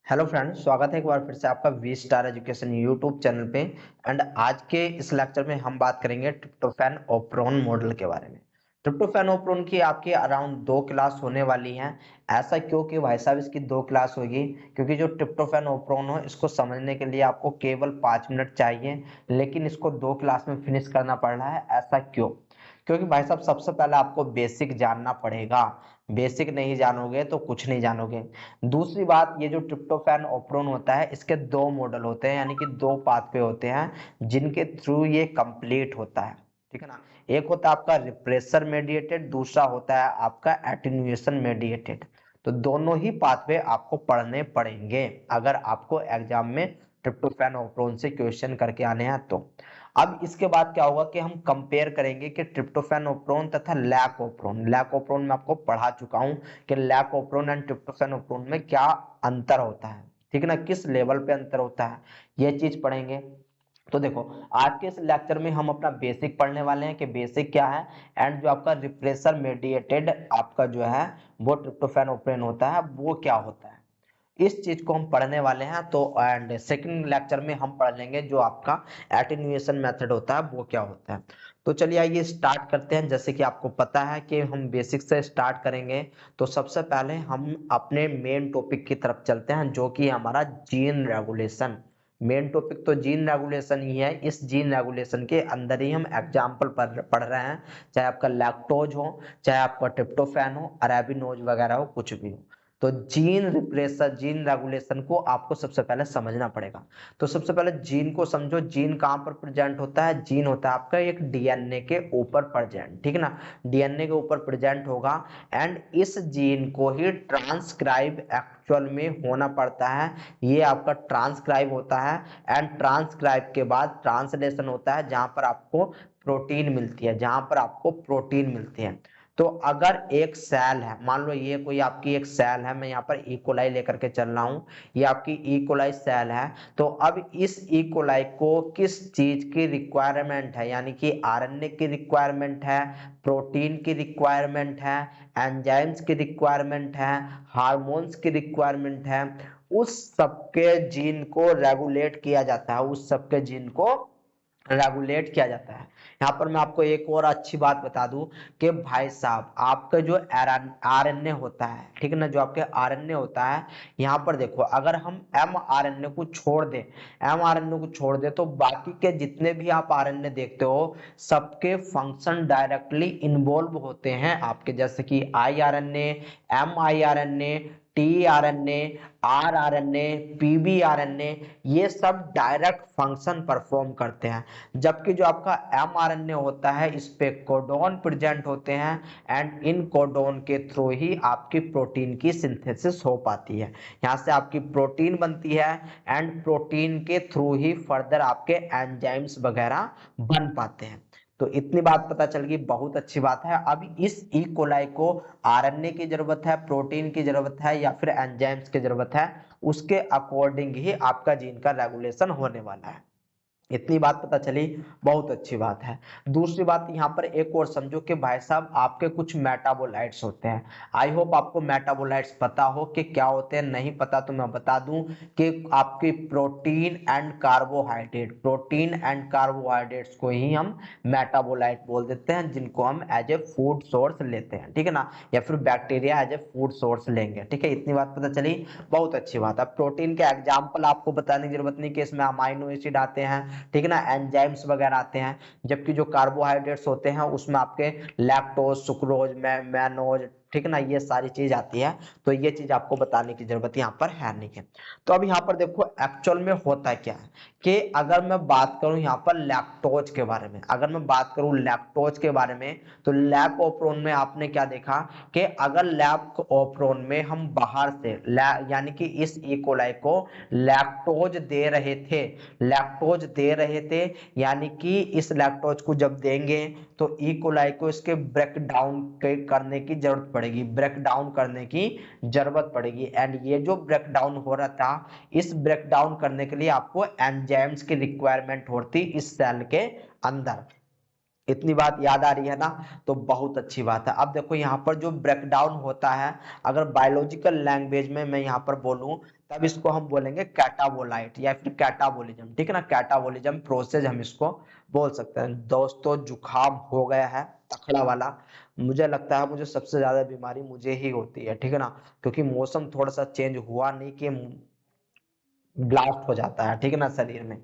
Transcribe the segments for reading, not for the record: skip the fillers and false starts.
Hello friends, स्वागत है एक बार फिर से आपका V Star Education YouTube channel पे। एंड आज के इस लेक्चर में हम बात करेंगे ट्रिप्टोफैन ओप्रोन मॉडल के बारे में। ट्रिप्टोफैन ओप्रोन की आपकी अराउंड 2 क्लास होने वाली हैं। ऐसा क्यों कि भाई साहब इसकी 2 क्लास होगी? क्योंकि जो ट्रिप्टोफैन ओप्रोन हो इसको समझने के लिए आपको केवल 5 मिनट चाहिए, लेकिन इसको 2 क्लास में फिनिश करना पड़ रहा है। ऐसा क्यों? क्योंकि भाई साहब सबसे पहले आपको बेसिक जानना पड़ेगा। बेसिक नहीं जानोगे तो कुछ नहीं जानोगे। दूसरी बात, ये जो ट्रिप्टोफैन ओप्रोन होता है इसके 2 मॉडल होते हैं, यानी कि 2 पाथवे होते हैं जिनके थ्रू ये कंप्लीट होता है। ठीक है ना। एक होता है आपका रिप्रेसर मेडिएटेड, दूसरा होता है आपका एटेन्यूएशन मेडिएटेड। तो दोनों ही पाथवे आपको पढ़ने पड़ेंगे अगर आपको एग्जाम में ट्रिप्टोफैन ओप्रोन से क्वेश्चन करके आने हैं तो। अब इसके बाद क्या होगा कि हम कंपेयर करेंगे कि ट्रिप्टोफैन ओप्रोन तथा लैक ओप्रोन। लैक ओप्रोन में आपको पढ़ा चुका हूं कि लैक ओप्रोन एंड ट्रिप्टोफैन ओप्रोन में क्या अंतर होता है। ठीक है ना, किस लेवल पे अंतर होता है ये चीज पढ़ेंगे। तो देखो, आज के इस लेक्चर में हम अपना बेसिक पढ़ने वाले हैं कि बेसिक क्या है। एंड जो आपका रिप्रेसर मेडिएटेड आपका जो है वो ट्रिप्टोफैन ओप्रोन होता है वो क्या होता है, इस चीज को हम पढ़ने वाले हैं। तो एंड सेकंड लेक्चर में हम पढ़ लेंगे जो आपका एटेन्यूएशन मेथड होता है वो क्या होता है। तो चलिए आइए स्टार्ट करते हैं। जैसे कि आपको पता है कि हम बेसिक से स्टार्ट करेंगे, तो सबसे पहले हम अपने मेन टॉपिक की तरफ चलते हैं जो कि हमारा जीन रेगुलेशन। मेन टॉपिक तो जीन रेगुलेशन ही है। इस जीन रेगुलेशन के अंदर ही हम एग्जाम्पल पढ़ रहे हैं, चाहे आपका लैक्टोज हो, चाहे आपका ट्रिप्टोफैन हो, अरेबिनोज वगैरह हो, कुछ भी हो। तो जीन रिप्रेसर, जीन रेगुलेशन को आपको सबसे पहले समझना पड़ेगा। तो सबसे पहले जीन को समझो। जीन कहाँ पर प्रेजेंट होता है? जीन होता है आपका एक डीएनए के ऊपर प्रेजेंट। ठीक है ना, डीएनए के ऊपर प्रेजेंट होगा। एंड इस जीन को ही ट्रांसक्राइब एक्चुअल में होना पड़ता है। ये आपका ट्रांसक्राइब होता है। एंड ट्रांसक्राइब के बाद ट्रांसलेशन होता है जहां पर आपको प्रोटीन मिलती है, जहां पर आपको प्रोटीन मिलती है। तो अगर एक सेल है, मान लो ये कोई आपकी एक सेल है, मैं यहाँ पर इकोलाई लेकर के चल रहा हूँ, ये आपकी इकोलाई सेल है। तो अब इस इकोलाई को किस चीज की रिक्वायरमेंट है, यानी कि आरएनए की रिक्वायरमेंट है, प्रोटीन की रिक्वायरमेंट है, एंजाइम्स की रिक्वायरमेंट है, हार्मोन्स की रिक्वायरमेंट है। उस सबके जीन को रेगुलेट किया जाता है, उस सबके जीन को रेगुलेट किया जाता है। यहाँ पर मैं आपको एक और अच्छी बात बता दूं कि भाई साहब आपका जो आरएनए होता है, ठीक है ना, जो आपके आरएनए होता है, यहाँ पर देखो अगर हम एम आरएनए को छोड़ दें, एम आरएनए को छोड़ दें तो बाकी के जितने भी आप आरएनए देखते हो सबके फंक्शन डायरेक्टली इन्वॉल्व होते हैं आपके, जैसे कि I RNA, M I RNA, T RNA, R RNA, PB RNA, ये सब डायरेक्ट फंक्शन परफॉर्म करते हैं। जबकि जो आपका एमआरएनए होता है इस पे कोडोन प्रेजेंट होते हैं। एंड इन कोडोन के थ्रू ही आपकी प्रोटीन की सिंथेसिस हो पाती है, यहाँ से आपकी प्रोटीन बनती है। एंड प्रोटीन के थ्रू ही फर्दर आपके एंजाइम्स वगैरह बन पाते हैं। तो इतनी बात पता चल गई, बहुत अच्छी बात है। अब इस ई कोलाई को आरएनए की जरूरत है, प्रोटीन की जरूरत है या फिर एंजाइम्स की जरूरत है, उसके अकॉर्डिंग ही आपका जीन का रेगुलेशन होने वाला है। इतनी बात पता चली, बहुत अच्छी बात है। दूसरी बात यहाँ पर एक और समझो कि भाई साहब आपके कुछ मेटाबोलाइट्स होते हैं। आई होप आपको मेटाबोलाइट्स पता हो कि क्या होते हैं। नहीं पता तो मैं बता दूं कि आपकी protein and carbohydrate, protein and carbohydrates को ही हम मेटाबोलाइट बोल देते हैं, जिनको हम एज ए फूड सोर्स लेते हैं। ठीक है ना, या फिर bacteria as a food source लेंगे। ठीक है, इतनी बात पता चली, बहुत अच्छी बात है। प्रोटीन के एग्जाम्पल आपको बताने की जरूरत नहीं कि इसमें अमाइनो एसिड आते हैं, ठीक है ना, एंजाइम्स वगैरह आते हैं। जबकि जो कार्बोहाइड्रेट्स होते हैं उसमें आपके लैक्टोज, सुक्रोज, मैनोज, ठीक है ना, ये सारी चीज आती है। तो ये चीज आपको बताने की जरूरत यहाँ पर है नहीं है। तो अब यहाँ पर देखो एक्चुअल में होता क्या है कि अगर मैं बात करूं यहाँ पर लैक्टोज के बारे में, अगर मैं बात करूं लैक्टोज के बारे में, तो लैक ओप्रोन में आपने क्या देखा कि अगर लैक ओप्रोन में हम बाहर से यानी कि इस इकोलाई को लैक्टोज दे रहे थे, लैक्टोज दे रहे थे, यानी कि इस लैक्टोज को जब देंगे तो ई कोलाई को इसके ब्रेक डाउन करने की जरूरत पड़ेगी, ब्रेक डाउन करने की जरूरत पड़ेगी। एंड ये जो ब्रेक डाउन हो रहा था, इस ब्रेक डाउन करने के लिए आपको एंजाइम्स की रिक्वायरमेंट होती इस सेल के अंदर। इतनी बात याद आ रही है ना, तो बहुत अच्छी बात है। अब देखो यहाँ पर जो ब्रेकडाउन होता है, अगर बायोलॉजिकल लैंग्वेज में मैं यहाँ पर बोलूं तब इसको हम बोलेंगे कैटाबोलाइट या फिर कैटाबोलिज्म, ठीक है ना। कैटाबोलिज्म प्रोसेस हम इसको बोल सकते हैं। दोस्तों जुकाम हो गया है तखड़ा वाला, मुझे लगता है मुझे सबसे ज्यादा बीमारी मुझे ही होती है, ठीक है ना, क्योंकि मौसम थोड़ा सा चेंज हुआ नहीं कि ब्लास्ट हो जाता है, ठीक है ना, शरीर में।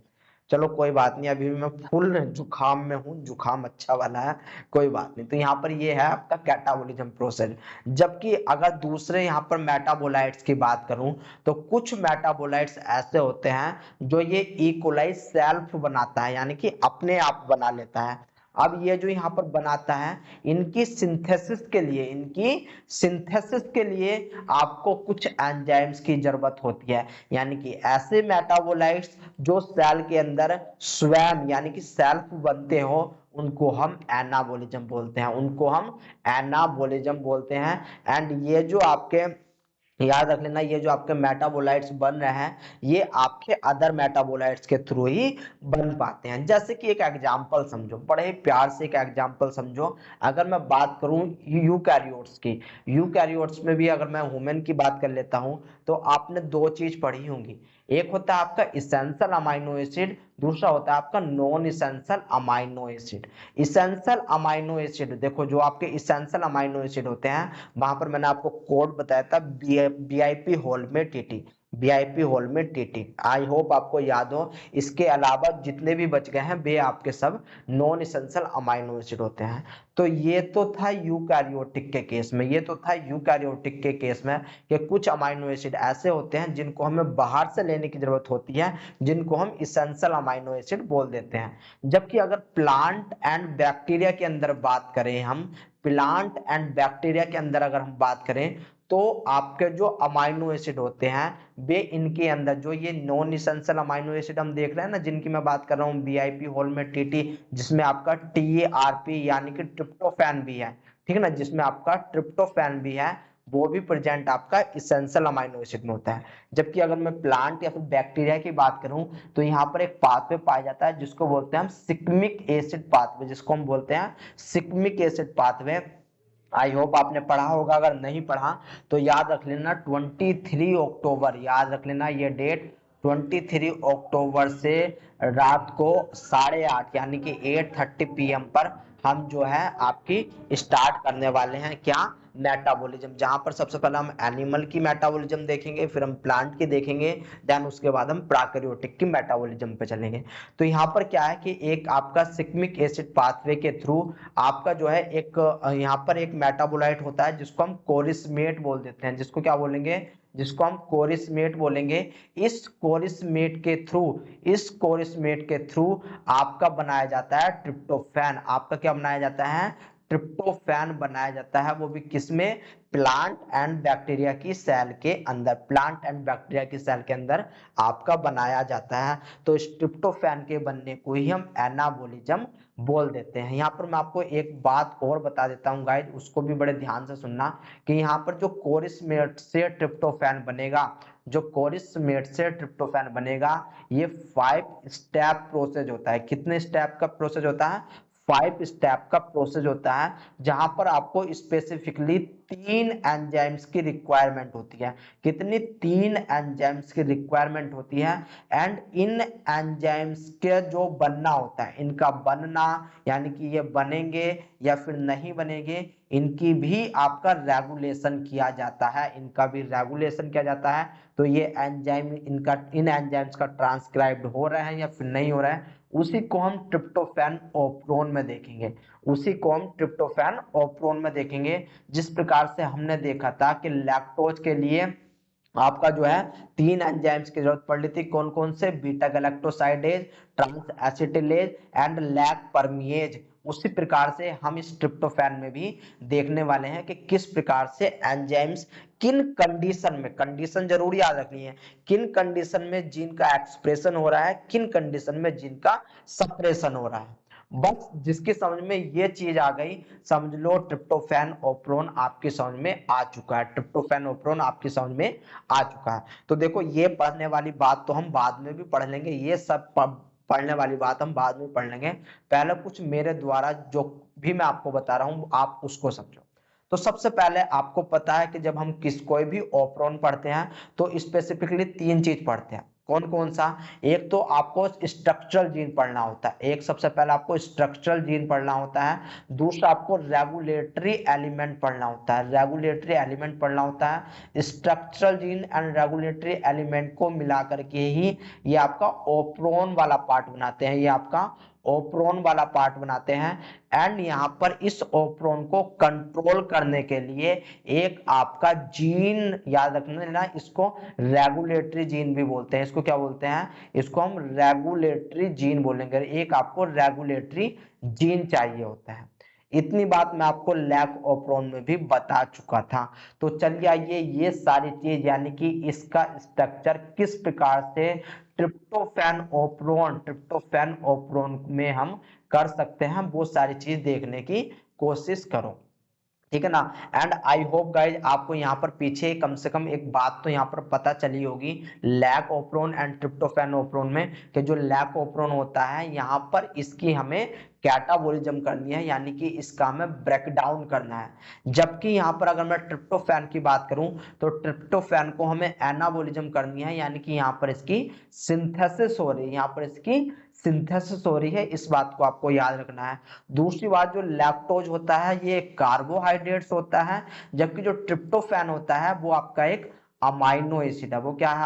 चलो कोई बात नहीं, अभी भी मैं फुल जुकाम में हूँ, जुकाम अच्छा वाला है, कोई बात नहीं। तो यहाँ पर ये है आपका कैटाबोलिज्म प्रोसेस। जबकि अगर दूसरे यहाँ पर मेटाबोलाइट्स की बात करूं, तो कुछ मेटाबोलाइट्स ऐसे होते हैं जो ये इकोलाई सेल्फ बनाता है, यानी कि अपने आप बना लेता है। अब ये जो यहाँ पर बनाता है, इनकी सिंथेसिस के लिए आपको कुछ एंजाइम्स की जरूरत होती है, यानी कि ऐसे मेटाबोलाइट्स जो सेल के अंदर स्वयं यानी कि सेल्फ बनते हो, उनको हम एनाबोलिज्म बोलते हैं, एंड ये जो आपके, याद रख लेना, ये जो आपके मेटाबोलाइट्स बन रहे हैं, ये आपके अदर मेटाबोलाइट्स के थ्रू ही बन पाते हैं। जैसे कि एक एग्जांपल समझो, बड़े ही प्यार से एक एग्जांपल समझो। अगर मैं बात करूं यूकैरियोट्स की, यूकैरियोट्स में भी अगर मैं ह्यूमन की बात कर लेता हूं, तो आपने दो चीज पढ़ी होंगी। एक होता है आपका इसेंशियल अमाइनो एसिड, दूसरा होता है आपका non essential amino acid. Essential amino acid, देखो जो आपके इसेंशियल अमाइनो एसिड होते हैं, वहां पर मैंने आपको कोड बताया था, बीआईपी होल में टीटी, बीआईपी होल में टीटी, आई होप आपको याद हो। इसके अलावा जितने भी बच गए हैं वे आपके सब नॉन इसेंशियल अमाइनो एसिड होते हैं। तो ये तो था यूकैरियोटिक के केस में, कि कुछ अमाइनो एसिड ऐसे होते हैं जिनको हमें बाहर से लेने की जरूरत होती है, जिनको हम इसेंशियल अमाइनो एसिड बोल देते हैं। जबकि अगर प्लांट एंड बैक्टीरिया के अंदर बात करें, अगर हम बात करें, तो आपके जो अमाइनो एसिड होते हैं, वे इनके अंदर जो ये नॉन इसेंशियल अमाइनो एसिड हम देख रहे हैं ना, जिनकी मैं बात कर रहा हूँ बीआईपी होल में टीटी, जिसमें आपका टीआरपी यानी कि ट्रिप्टोफैन भी है, ठीक है ना, जिसमें आपका ट्रिप्टोफैन भी है, वो भी प्रेजेंट आपका इसेंशियल अमाइनो एसिड में होता है। जबकि अगर मैं प्लांट या फिर बैक्टीरिया की बात करूं, तो यहाँ पर एक पाथवे पाया जाता है जिसको बोलते हैं हम सिक्मिक एसिड पाथवे, आई होप आपने पढ़ा होगा, अगर नहीं पढ़ा तो याद रख लेना, 23 अक्टूबर, याद रख लेना ये डेट, 23 अक्टूबर से रात को 8:30 यानी कि 8:30 PM पर हम जो है आपकी स्टार्ट करने वाले हैं क्या, मेटाबॉलिज्म। जहां पर सबसे पहले हम एनिमल की मेटाबॉलिज्म देखेंगे, फिर हम प्लांट की देखेंगे, देन उसके बाद हम प्रोकैरियोटिक की मेटाबॉलिज्म पे चलेंगे। तो यहाँ पर क्या है कि एक आपका सिक्मिक एसिड पाथवे के थ्रू आपका जो है एक यहाँ पर एक मेटाबोलाइट होता है जिसको हम कोरिस्मेट बोल देते हैं, जिसको हम कोरिस्मेट बोलेंगे। इस कोरिस्मेट के थ्रू आपका बनाया जाता है ट्रिप्टोफैन। आपका क्या बनाया जाता है, ट्रिप्टोफैन बनाया जाता है, वो भी किसमें, प्लांट एंड बैक्टीरिया की सेल के अंदर आपका बनाया जाता है। तो इस ट्रिप्टोफैन के बनने को ही हम एनाबोलिज्म बोल देते हैं। यहाँ पर मैं आपको एक बात और बता देता हूँ गाइज, उसको भी बड़े ध्यान से सुनना, कि यहाँ पर जो कोरिस्मेट से ट्रिप्टोफैन बनेगा, ये 5 स्टेप प्रोसेस होता है। कितने स्टेप का प्रोसेस होता है, 5 स्टेप का प्रोसेस होता है, जहां पर आपको स्पेसिफिकली 3 एंजाइम्स की रिक्वायरमेंट होती है। कितनी, 3 एंजाइम्स की रिक्वायरमेंट होती है। एंड इन एंजाइम्स के जो बनना होता है, इनका बनना यानी कि ये बनेंगे या फिर नहीं बनेंगे, इनकी भी आपका रेगुलेशन किया जाता है। तो ये एंजाइम, इन एंजाइम्स का ट्रांसक्राइब्ड हो रहा है या फिर नहीं हो रहा है, उसी को हम ट्रिप्टोफैन ओप्रोन में देखेंगे। जिस प्रकार से हमने देखा था कि लैक्टोज के लिए आपका जो है 3 एंजाइम्स की जरूरत पड़ रही थी, कौन कौन से, beta galactosidase, trans acetylase and lac permease. उसी प्रकार से हम इस ट्रिप्टोफैन में भी देखने वाले हैं कि किस प्रकार से एंजाइम्स किन कंडीशन में, कंडीशन जरूर याद रखनी है, किन कंडीशन में जीन का एक्सप्रेशन हो रहा है, किन कंडीशन में जीन का सप्रेशन हो रहा है। बस जिसकी समझ में ये चीज आ गई, समझ लो ट्रिप्टोफैन ओप्रोन आपकी समझ में आ चुका है। तो देखो, ये पढ़ने वाली बात तो हम बाद में भी पढ़ लेंगे, ये सब पढ़ने वाली बात हम बाद में पढ़ लेंगे। पहले कुछ मेरे द्वारा जो भी मैं आपको बता रहा हूं आप उसको समझो। तो सबसे पहले आपको पता है कि जब हम कोई भी ओप्रोन पढ़ते हैं तो स्पेसिफिकली 3 चीज पढ़ते हैं। कौन कौन सा? एक तो आपको स्ट्रक्चरल जीन पढ़ना होता है, एक सबसे पहले आपको स्ट्रक्चरल जीन पढ़ना होता है, दूसरा आपको रेगुलेटरी एलिमेंट पढ़ना होता है, रेगुलेटरी एलिमेंट पढ़ना होता है। Structural gene and regulatory element को मिला करके ही ये आपका ओप्रोन वाला पार्ट बनाते हैं, ये आपका ओप्रोन वाला पार्ट बनाते हैं। एंड यहाँ पर इस ओप्रोन को कंट्रोल करने के लिए एक आपका जीन याद रखना ना, इसको रेगुलेटरी जीन भी बोलते हैं। इसको क्या बोलते हैं? इसको हम रेगुलेटरी जीन बोलेंगे। एक आपको रेगुलेटरी जीन चाहिए होता है। इतनी बात मैं आपको लैक ओप्रोन में भी बता चुका था। तो चलिए आइए ये सारी चीज यानी कि इसका स्ट्रक्चर किस प्रकार से ट्रिप्टोफैन ओप्रोन में हम कर सकते हैं वो सारी चीज देखने की कोशिश करो, ठीक है ना। एंड आई होप गाइज आपको यहाँ पर पीछे कम से कम एक बात तो यहाँ पर पता चली होगी लैक ओप्रोन एंड ट्रिप्टोफैन ओप्रोन में, कि जो लैक ओप्रोन होता है यहाँ पर इसकी हमें कैटाबोलिज्म करनी है, यानी कि इसका हमें ब्रेकडाउन करना है। जबकि यहाँ पर अगर मैं ट्रिप्टोफैन की बात करूं तो ट्रिप्टोफैन को हमें एनाबोलिज्म करनी है, यानी कि यहाँ पर इसकी सिंथेसिस हो रही है, यहाँ पर इसकी सिंथेसिस हो रही है। इस बात को आपको याद रखना है। दूसरी बात, जो लैक्टोज होता है ये कार्बोहाइड्रेट्स होता है, जबकि जो ट्रिप्टोफैन होता है वो आपका एक अमाइनो एसिड है। वो क्या है?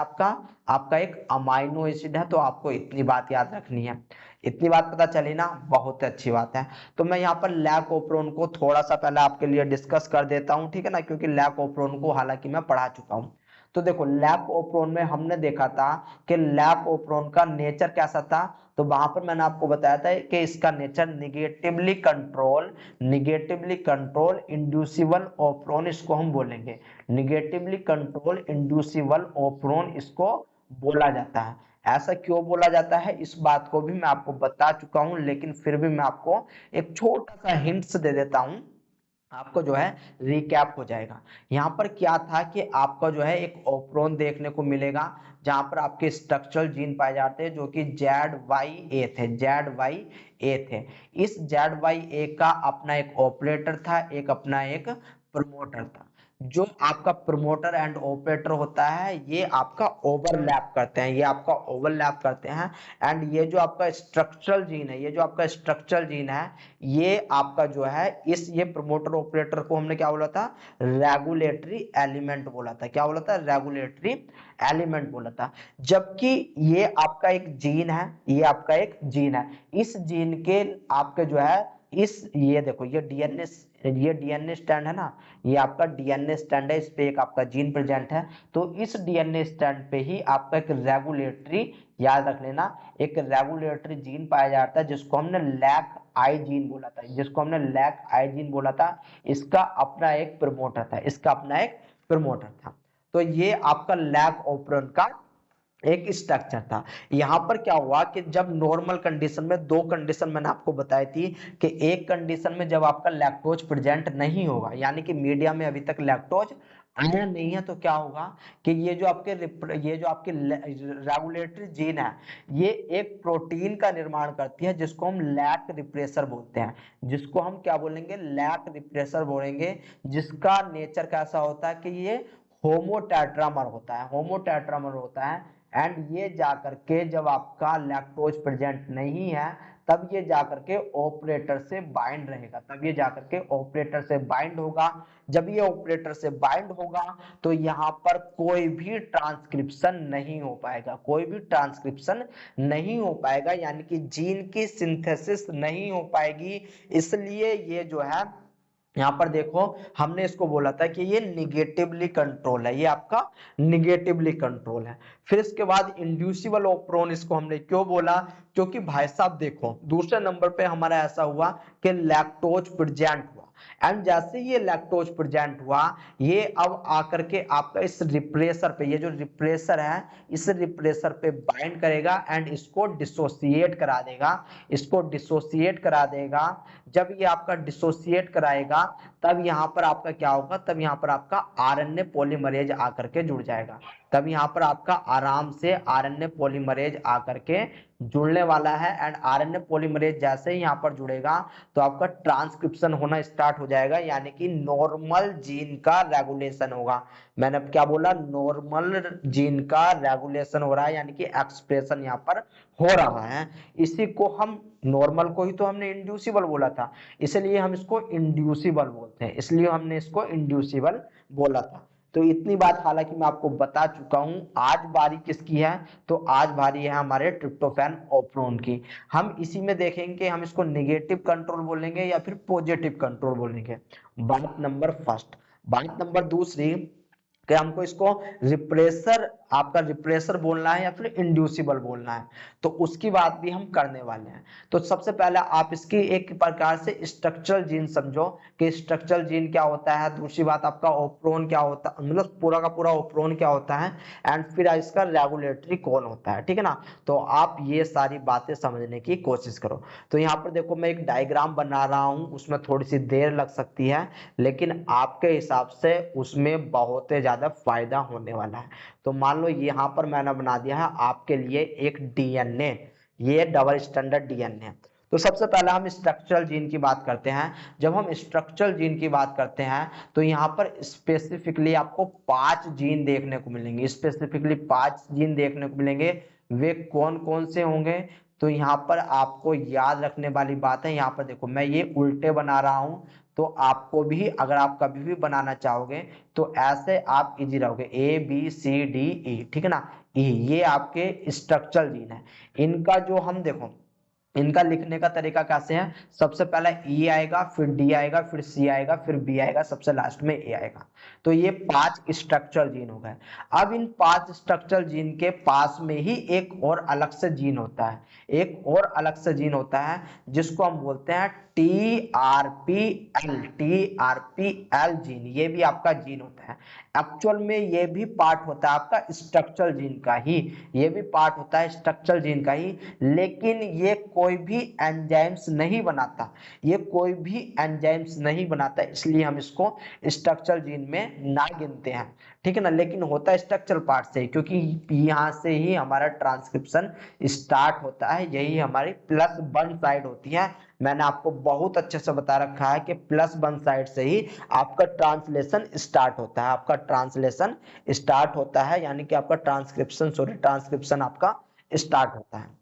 आपका एक अमाइनो एसिड है। तो आपको इतनी बात याद रखनी है। इतनी बात पता चली ना, बहुत अच्छी बात है। तो मैं यहाँ पर लैक ओप्रोन को थोड़ा सा पहले आपके लिए डिस्कस कर देता हूँ, ठीक है ना, क्योंकि लैक ओप्रोन को हालांकि मैं पढ़ा चुका हूँ। तो देखो लैक ओप्रोन में हमने देखा था कि लैक ओप्रोन का नेचर कैसा था। तो वहां पर मैंने आपको बताया था कि इसका नेचर निगेटिवली कंट्रोल इंड्यूसिबल ओप्रोन इसको हम बोलेंगे। निगेटिवली कंट्रोल इंड्यूसिबल ओप्रोन इसको बोला जाता है। ऐसा क्यों बोला जाता है इस बात को भी मैं आपको बता चुका हूं, लेकिन फिर भी मैं आपको एक छोटा सा हिंट्स दे देता हूं, आपको जो है रिकैप हो जाएगा। यहाँ पर क्या था कि आपका जो है एक ओप्रोन देखने को मिलेगा जहां पर आपके स्ट्रक्चरल जीन पाए जाते हैं जो कि ZYA थे। इस ZYA का अपना एक ऑपरेटर था, एक अपना एक प्रमोटर था। जो आपका प्रमोटर एंड ऑपरेटर होता है ये आपका ओवरलैप करते हैं, ये आपका ओवरलैप करते हैं। एंड ये जो आपका स्ट्रक्चरल जीन है, ये जो आपका स्ट्रक्चरल जीन है, ये आपका जो है ये प्रमोटर ऑपरेटर को हमने क्या बोला था? रेगुलेटरी एलिमेंट बोला था। क्या बोला था? रेगुलेटरी एलिमेंट बोला था। जबकि ये आपका एक जीन है, ये आपका एक जीन है। इस जीन के आपके जो है ये देखो ये डीएनए स्टैंड है ना, ये आपका डीएनए स्टैंड है, इस पे एक आपका जीन प्रेजेंट है। तो इस डीएनए स्टैंड पे ही आपका एक रेगुलेटरी, याद रख लेना, एक रेगुलेटरी जीन पाया जाता है जिसको हमने लैक आई जीन बोला था। इसका अपना एक प्रमोटर था। तो ये आपका लैक ओप्रोन का एक स्ट्रक्चर था। यहां पर क्या हुआ कि जब नॉर्मल कंडीशन में, दो कंडीशन मैंने आपको बताई थी कि एक कंडीशन में जब आपका लैक्टोज प्रेजेंट नहीं होगा, यानी कि मीडिया में अभी तक लैक्टोज आया नहीं है, तो क्या होगा कि ये जो आपके रेगुलेटरी जीन है ये एक प्रोटीन का निर्माण करती है जिसको हम लैक रिप्रेसर बोलते हैं, जिसको हम क्या बोलेंगे? लैक रिप्रेसर बोलेंगे। जिसका नेचर कैसा होता है कि ये होमोटेट्रामर होता है। एंड ये जाकर के जब आपका लैक्टोज प्रेजेंट नहीं है तब ये जाकर के ऑपरेटर से बाइंड रहेगा, जब ये ऑपरेटर से बाइंड होगा तो यहाँ पर कोई भी ट्रांसक्रिप्शन नहीं हो पाएगा, यानी कि जीन की सिंथेसिस नहीं हो पाएगी। इसलिए ये जो है यहाँ पर देखो हमने इसको बोला था कि ये निगेटिवली कंट्रोल है, ये आपका निगेटिवली कंट्रोल है। फिर इसके बाद इंड्यूसिबल ओप्रोन इसको हमने क्यों बोला? क्योंकि भाई साहब देखो दूसरे नंबर पे हमारा ऐसा हुआ कि लैक्टोज प्रेजेंट हुआ, एंड जैसे ये लैक्टोज प्रेजेंट हुआ ये अब आकर के आपका इस रिप्रेसर पे, ये जो रिप्रेसर है इस रिप्रेसर पे बाइंड करेगा एंड इसको डिसोसिएट करा देगा। जब ये आपका डिसोसिएट कराएगा तब यहाँ पर आपका क्या होगा, तब यहाँ पर आपका आरएनए पॉलीमरेज आकर के जुड़ जाएगा। तब यहाँ पर आपका आराम से आरएनए पॉलीमरेज आकर के जुड़ने वाला है। एंड आरएनए पॉलीमरेज जैसे ही यहाँ पर जुड़ेगा तो आपका ट्रांसक्रिप्शन होना स्टार्ट हो जाएगा, यानी कि नॉर्मल जीन का रेगुलेशन होगा। मैंने अब क्या बोला, नॉर्मल जीन का रेगुलेशन हो रहा है, यानी कि एक्सप्रेशन यहाँ पर हो रहा है। इसी को हम, नॉर्मल को ही तो हमने इंड्यूसिबल बोला था, इसलिए हम इसको इंड्यूसिबल बोलते हैं, इसलिए हमने इसको इंड्यूसिबल बोला था। तो इतनी बात हालांकि मैं आपको बता चुका हूं। आज बारी किसकी है, तो आज बारी है हमारे ट्रिप्टोफैन ओप्रोन की। हम इसी में देखेंगे हम इसको नेगेटिव कंट्रोल बोलेंगे या फिर पॉजिटिव कंट्रोल बोलेंगे। बात नंबर फर्स्ट। बात नंबर दूसरी कि हमको इसको रिप्रेसर, आपका रिप्रेसर बोलना है या फिर इंड्यूसिबल बोलना है, तो उसकी बात भी हम करने वाले हैं। तो सबसे पहले आप इसकी एक प्रकार से स्ट्रक्चरल जीन समझो कि स्ट्रक्चरल जीन क्या होता है। दूसरी बात आपका ओप्रोन क्या होता है, मतलब पूरा का पूरा ओप्रोन क्या होता है, एंड फिर इसका रेगुलेटरी कौन होता है, ठीक है ना। तो आप ये सारी बातें समझने की कोशिश करो। तो यहाँ पर देखो मैं एक डायग्राम बना रहा हूँ, उसमें थोड़ी सी देर लग सकती है, लेकिन आपके हिसाब से उसमें बहुत ही ज्यादा फायदा होने वाला है। तो मान लो यहाँ पर मैंने बना दिया है आपके लिए एक डीएनए, ये डबल स्टैंडर्ड डीएनए। तो सबसे पहले हम स्ट्रक्चरल जीन की बात करते हैं। जब हम स्ट्रक्चरल जीन की बात करते हैं तो यहाँ पर स्पेसिफिकली आपको 5 जीन देखने को मिलेंगे, स्पेसिफिकली 5 जीन देखने को मिलेंगे। वे कौन कौन से होंगे, तो यहाँ पर आपको याद रखने वाली बात है, यहाँ पर देखो मैं ये उल्टे बना रहा हूँ, तो आपको भी अगर आप कभी भी बनाना चाहोगे तो ऐसे आप इजी रहोगे, A B C D E, ठीक है ना। ई ये आपके स्ट्रक्चरल जीन है। इनका जो हम देखो, इनका लिखने का तरीका कैसे है, सबसे पहले ई आएगा, फिर डी आएगा, फिर सी आएगा, फिर बी आएगा, सबसे लास्ट में ए आएगा। तो ये 5 स्ट्रक्चरल जीन हो गए। अब इन 5 स्ट्रक्चरल जीन के पास में ही एक और अलग से जीन होता है, एक और अलग से जीन होता है जिसको हम बोलते हैं TRPL, TRPL जीन। ये भी आपका जीन होता है। एक्चुअल में ये भी पार्ट होता है आपका स्ट्रक्चरल जीन का ही, ये भी पार्ट होता है स्ट्रक्चरल जीन का ही, लेकिन ये कोई भी एंजाइम्स नहीं बनाता, ये कोई भी एंजाइम्स नहीं बनाता, इसलिए हम इसको स्ट्रक्चरल जीन में ना गिनते हैं, ठीक है ना। लेकिन होता है स्ट्रक्चरल पार्ट से, क्योंकि यहाँ से ही हमारा ट्रांसक्रिप्शन स्टार्ट होता है, यही हमारी +1 साइड होती है। मैंने आपको बहुत अच्छे से बता रखा है कि +1 साइड से ही आपका ट्रांसलेशन स्टार्ट होता है, आपका ट्रांसलेशन स्टार्ट होता है, यानी कि आपका ट्रांसक्रिप्शन आपका स्टार्ट होता है।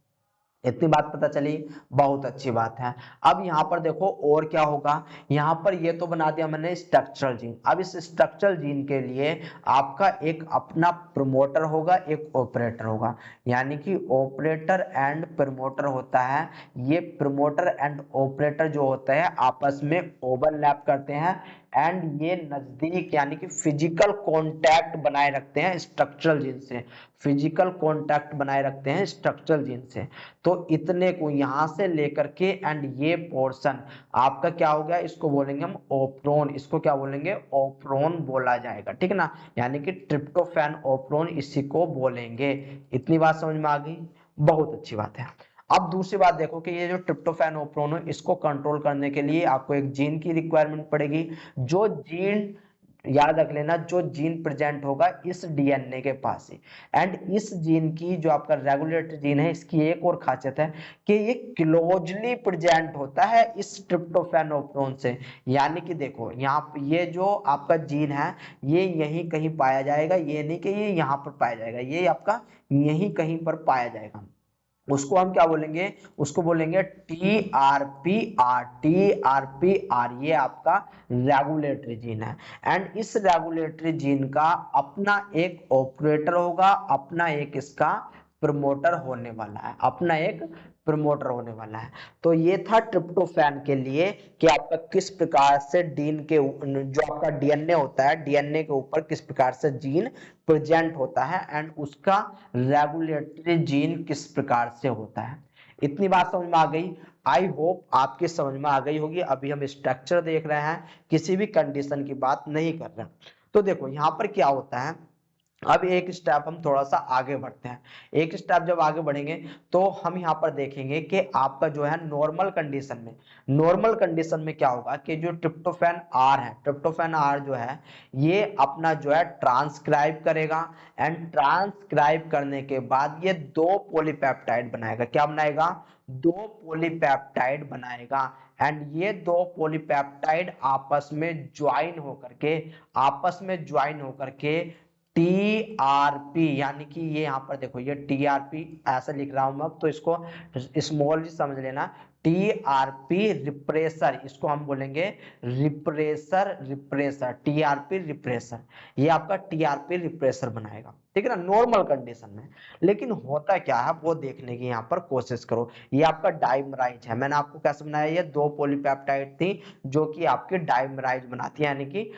इतनी बात पता चली, बहुत अच्छी बात है। अब यहाँ पर देखो और क्या होगा, यहाँ पर ये तो बना दिया मैंने स्ट्रक्चरल जीन। अब इस स्ट्रक्चरल जीन के लिए आपका एक अपना प्रमोटर होगा, एक ऑपरेटर होगा, यानी कि ऑपरेटर एंड प्रमोटर होता है। ये प्रमोटर एंड ऑपरेटर जो होता है आपस में ओवरलैप करते हैं, एंड ये नजदीक यानी कि फिजिकल कांटेक्ट बनाए रखते हैं स्ट्रक्चरल जीन से, फिजिकल कांटेक्ट बनाए रखते हैं स्ट्रक्चरल जीन से। तो इतने को यहां से लेकर के एंड ये पोर्शन आपका क्या हो गया, इसको बोलेंगे हम ओप्रोन, इसको क्या बोलेंगे, ओप्रोन बोला जाएगा, ठीक है ना। यानी कि ट्रिप्टोफैन ओप्रोन इसी को बोलेंगे। इतनी बात समझ में आ गई, बहुत अच्छी बात है। अब दूसरी बात देखो कि ये जो ट्रिप्टोफैन ओप्रोन है, इसको कंट्रोल करने के लिए आपको एक जीन की रिक्वायरमेंट पड़ेगी। जो जीन, याद रख लेना, जो जीन प्रेजेंट होगा इस डीएनए के पास ही, एंड इस जीन की जो आपका रेगुलेटरी जीन है, इसकी एक और खासियत है कि ये क्लोजली प्रेजेंट होता है इस ट्रिप्टोफैन ओप्रोन से। यानी कि देखो यहाँ पे ये जो आपका जीन है ये यहीं कहीं पाया जाएगा, ये नहीं कि ये यहाँ पर पाया जाएगा, ये आपका यहीं कहीं पर पाया जाएगा। उसको हम क्या बोलेंगे, उसको बोलेंगे TRPR, TRPR, ये आपका रेगुलेटरी जीन है। एंड इस रेगुलेटरी जीन का अपना एक ऑपरेटर होगा, अपना एक इसका प्रमोटर होने वाला है, अपना एक प्रमोटर होने वाला है। तो ये था ट्रिप्टोफैन के लिए कि आपका किस प्रकार से जीन के, जो आपका डीएनए होता है, डीएनए के ऊपर किस प्रकार से जीन प्रेजेंट होता है, एंड उसका रेगुलेटरी जीन किस प्रकार से होता है। इतनी बात समझ में आ गई। आई होप आपकी समझ में आ गई होगी। अभी हम स्ट्रक्चर देख रहे हैं, किसी भी कंडीशन की बात नहीं कर रहे हैं। तो देखो यहाँ पर क्या होता है, अब एक स्टेप हम थोड़ा सा आगे बढ़ते हैं। एक स्टेप जब आगे बढ़ेंगे तो हम यहाँ पर देखेंगे कि आपका जो है नॉर्मल कंडीशन में क्या होगा कि जो ट्रिप्टोफैन आर है, ट्रिप्टोफैन आर जो है ये अपना जो है ट्रांसक्राइब करेगा, एंड ट्रांसक्राइब करने के बाद ये दो पॉलीपेप्टाइड बनाएगा। क्या बनाएगा? दो पॉलीपेप्टाइड बनाएगा, एंड ये दो पॉलीपेप्टाइड आपस में ज्वाइन होकर के टीआरपी, यानी कि ये यहाँ पर देखो ये टीआरपी ऐसा लिख रहा हूं मैं, तो इसको स्मॉल भी समझ लेना। टीआरपी रिप्रेसर, इसको हम बोलेंगे रिप्रेसर टीआरपी रिप्रेसर। ये आपका टीआरपी रिप्रेसर बनाएगा, ठीक है ना, नॉर्मल कंडीशन में। लेकिन होता क्या है वो देखने की यहाँ पर कोशिश करो। ये आपका डाइमराइज है, मैंने आपको कैसे बनाया, ये दो पॉलीपेप्टाइड थी जो कि आपके डाइमराइज बनाती है, यानी कि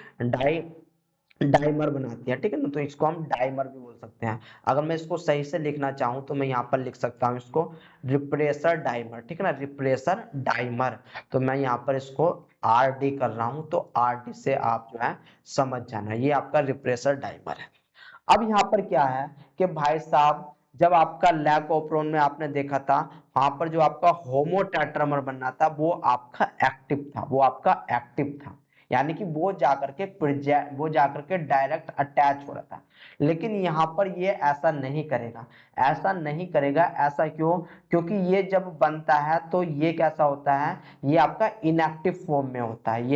डाइमर बनाती है, ठीक है ना, तो इसको हम डाइमर भी बोल सकते हैं। अगर मैं इसको सही से लिखना चाहूं तो मैं यहाँ पर लिख सकता हूँ इसको रिप्रेसर डाइमर, ठीक है ना, रिप्रेसर डाइमर। तो मैं यहाँ पर इसको आर डी कर रहा हूं, तो आर डी से आप जो है समझ जाना, ये आपका रिप्रेसर डाइमर है। अब यहाँ पर क्या है कि भाई साहब, जब आपका लैक ओप्रोन में आपने देखा था, वहां पर जो आपका होमोटेट्रामर बनना था वो आपका एक्टिव था, यानी कि वो जाकर के डायरेक्ट अटैच हो रहा था। लेकिन यहाँ पर ये ऐसा नहीं करेगा, ऐसा क्यों? क्योंकि ये जब बनता है तो ये कैसा होता है, ये आपका इनएक्टिव फॉर्म में होता है,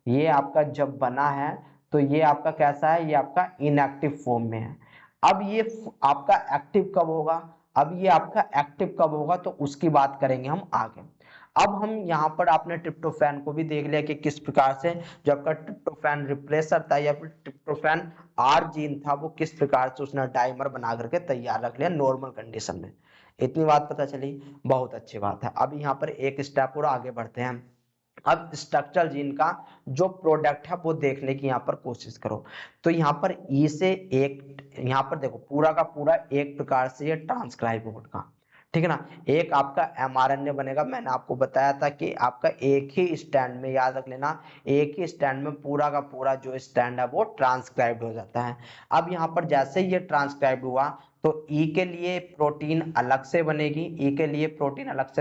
ये आपका जब बना है तो ये आपका कैसा है, ये आपका इनएक्टिव फॉर्म में है। अब ये आपका एक्टिव कब होगा? तो उसकी बात करेंगे हम आगे। अब हम यहाँ पर आपने ट्रिप्टोफैन को भी देख लिया कि किस प्रकार से जो आपका ट्रिप्टोफैन रिप्लेसर था या फिर ट्रिप्टोफैन आर जीन था वो किस प्रकार से उसने डाइमर बना करके तैयार रख लिया नॉर्मल कंडीशन में। इतनी बात पता चली, बहुत अच्छी बात है। अब यहाँ पर एक स्टेप और आगे बढ़ते हैं। अब स्ट्रक्चरल जीन का जो प्रोडक्ट है वो देखने की यहाँ पर कोशिश करो। तो यहाँ पर ई से एक, यहाँ पर देखो पूरा का पूरा एक प्रकार से ये ट्रांसक्राइब का, ठीक है ना, एक आपका एमआरएनए बनेगा। मैंने आपको बताया था कि आपका एक ही स्टैंड में, याद रख लेना, एक ही स्टैंड में पूरा का पूरा जो स्टैंड है वो ट्रांसक्राइब्ड हो जाता है। अब यहाँ पर जैसे ही ये ट्रांसक्राइब्ड हुआ तो ई के लिए प्रोटीन अलग से बनेगी, डी के लिए प्रोटीन अलग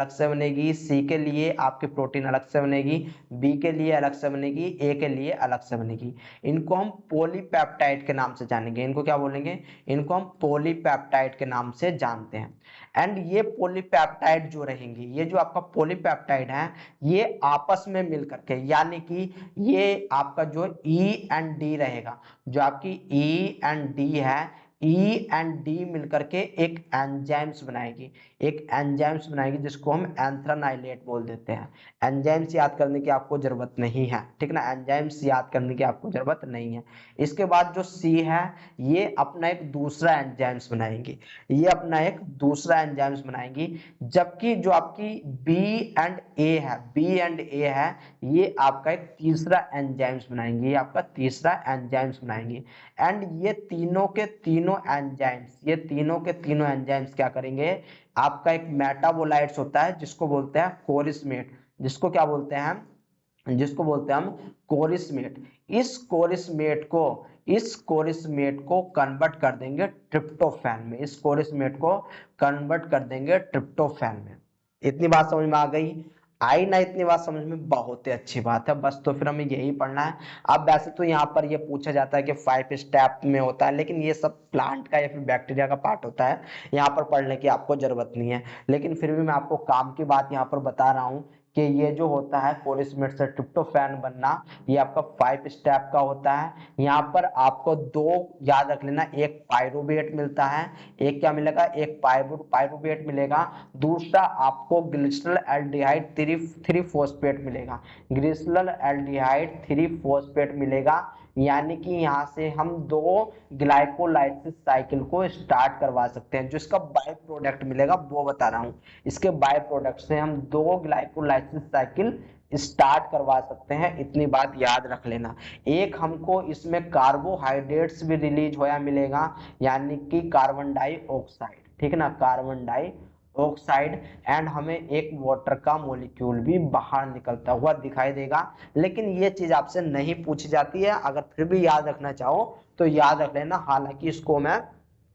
से बनेगी, सी के लिए आपकी प्रोटीन अलग से बनेगी, बी के लिए अलग से बनेगी, ए के लिए अलग से बनेगी। इनको हम पॉलीपेप्टाइड के नाम से जानेंगे। इनको क्या बोलेंगे? इनको हम पॉलीपेप्टाइड के नाम से जानते हैं। एंड ये पॉलीपेप्टाइड जो रहेंगे, ये जो आपका पॉलीपेप्टाइड है ये आपस में मिल करके, यानी कि ये आपका जो ई एंड डी रहेगा, जो आपकी ई एंड डी है, ई एंड डी मिलकर के एक एंजाइम्स बनाएगी जिसको हम एंथ्रानाइलेट बोल देते हैं। एंजाइम्स याद करने की आपको जरूरत नहीं है, ठीक ना, एंजाइम्स याद करने की आपको जरूरत नहीं है। इसके बाद जो सी है ये अपना एक दूसरा एंजाइम्स बनाएंगी, जबकि जो आपकी बी एंड ए है ये आपका एक तीसरा एंजाइम्स बनाएंगी। एंड ये तीनों के तीनों एंजाइम्स क्या करेंगे, आपका एक मेटाबोलाइट्स होता है जिसको बोलते हैं कोरिस्मेट, जिसको बोलते हैं हम कोरिस्मेट। इस कोरिस्मेट को कन्वर्ट कर देंगे ट्रिप्टोफैन में। इतनी बात समझ में आ गई? आई ना इतनी बात समझ में? बहुत ही अच्छी बात है। बस तो फिर हमें यही पढ़ना है। अब वैसे तो यहाँ पर ये पूछा जाता है कि 5 स्टेप में होता है, लेकिन ये सब प्लांट का या फिर बैक्टीरिया का पार्ट होता है, यहाँ पर पढ़ने की आपको जरूरत नहीं है। लेकिन फिर भी मैं आपको काम की बात यहाँ पर बता रहा हूँ कि ये जो होता है कोरिस्मेट से ट्रिप्टोफैन बनना, ये आपका 5 स्टेप का होता है। यहाँ पर आपको दो याद रख लेना, एक पायरुवेट मिलता है, एक क्या मिलेगा, एक पायरुवेट मिलेगा, दूसरा आपको ग्लिसरल एल्डिहाइड 3 फॉस्फेट मिलेगा। यानी कि यहाँ से हम दो ग्लाइकोलाइसिस साइकिल को स्टार्ट करवा सकते हैं। जो इसका बाय प्रोडक्ट मिलेगा वो बता रहा हूँ, इसके बाय प्रोडक्ट से हम दो ग्लाइकोलाइसिस साइकिल स्टार्ट करवा सकते हैं। इतनी बात याद रख लेना। एक हमको इसमें कार्बोहाइड्रेट्स भी रिलीज होया मिलेगा, यानी कि कार्बन डाइऑक्साइड, ठीक है ना, कार्बन डाइऑक्साइड। ऑक्साइड एंड हमें एक वाटर का मॉलिक्यूल भी बाहर निकलता हुआ दिखाई देगा। लेकिन ये चीज आपसे नहीं पूछी जाती है, अगर फिर भी याद रखना चाहो तो याद रख लेना। हालांकि इसको मैं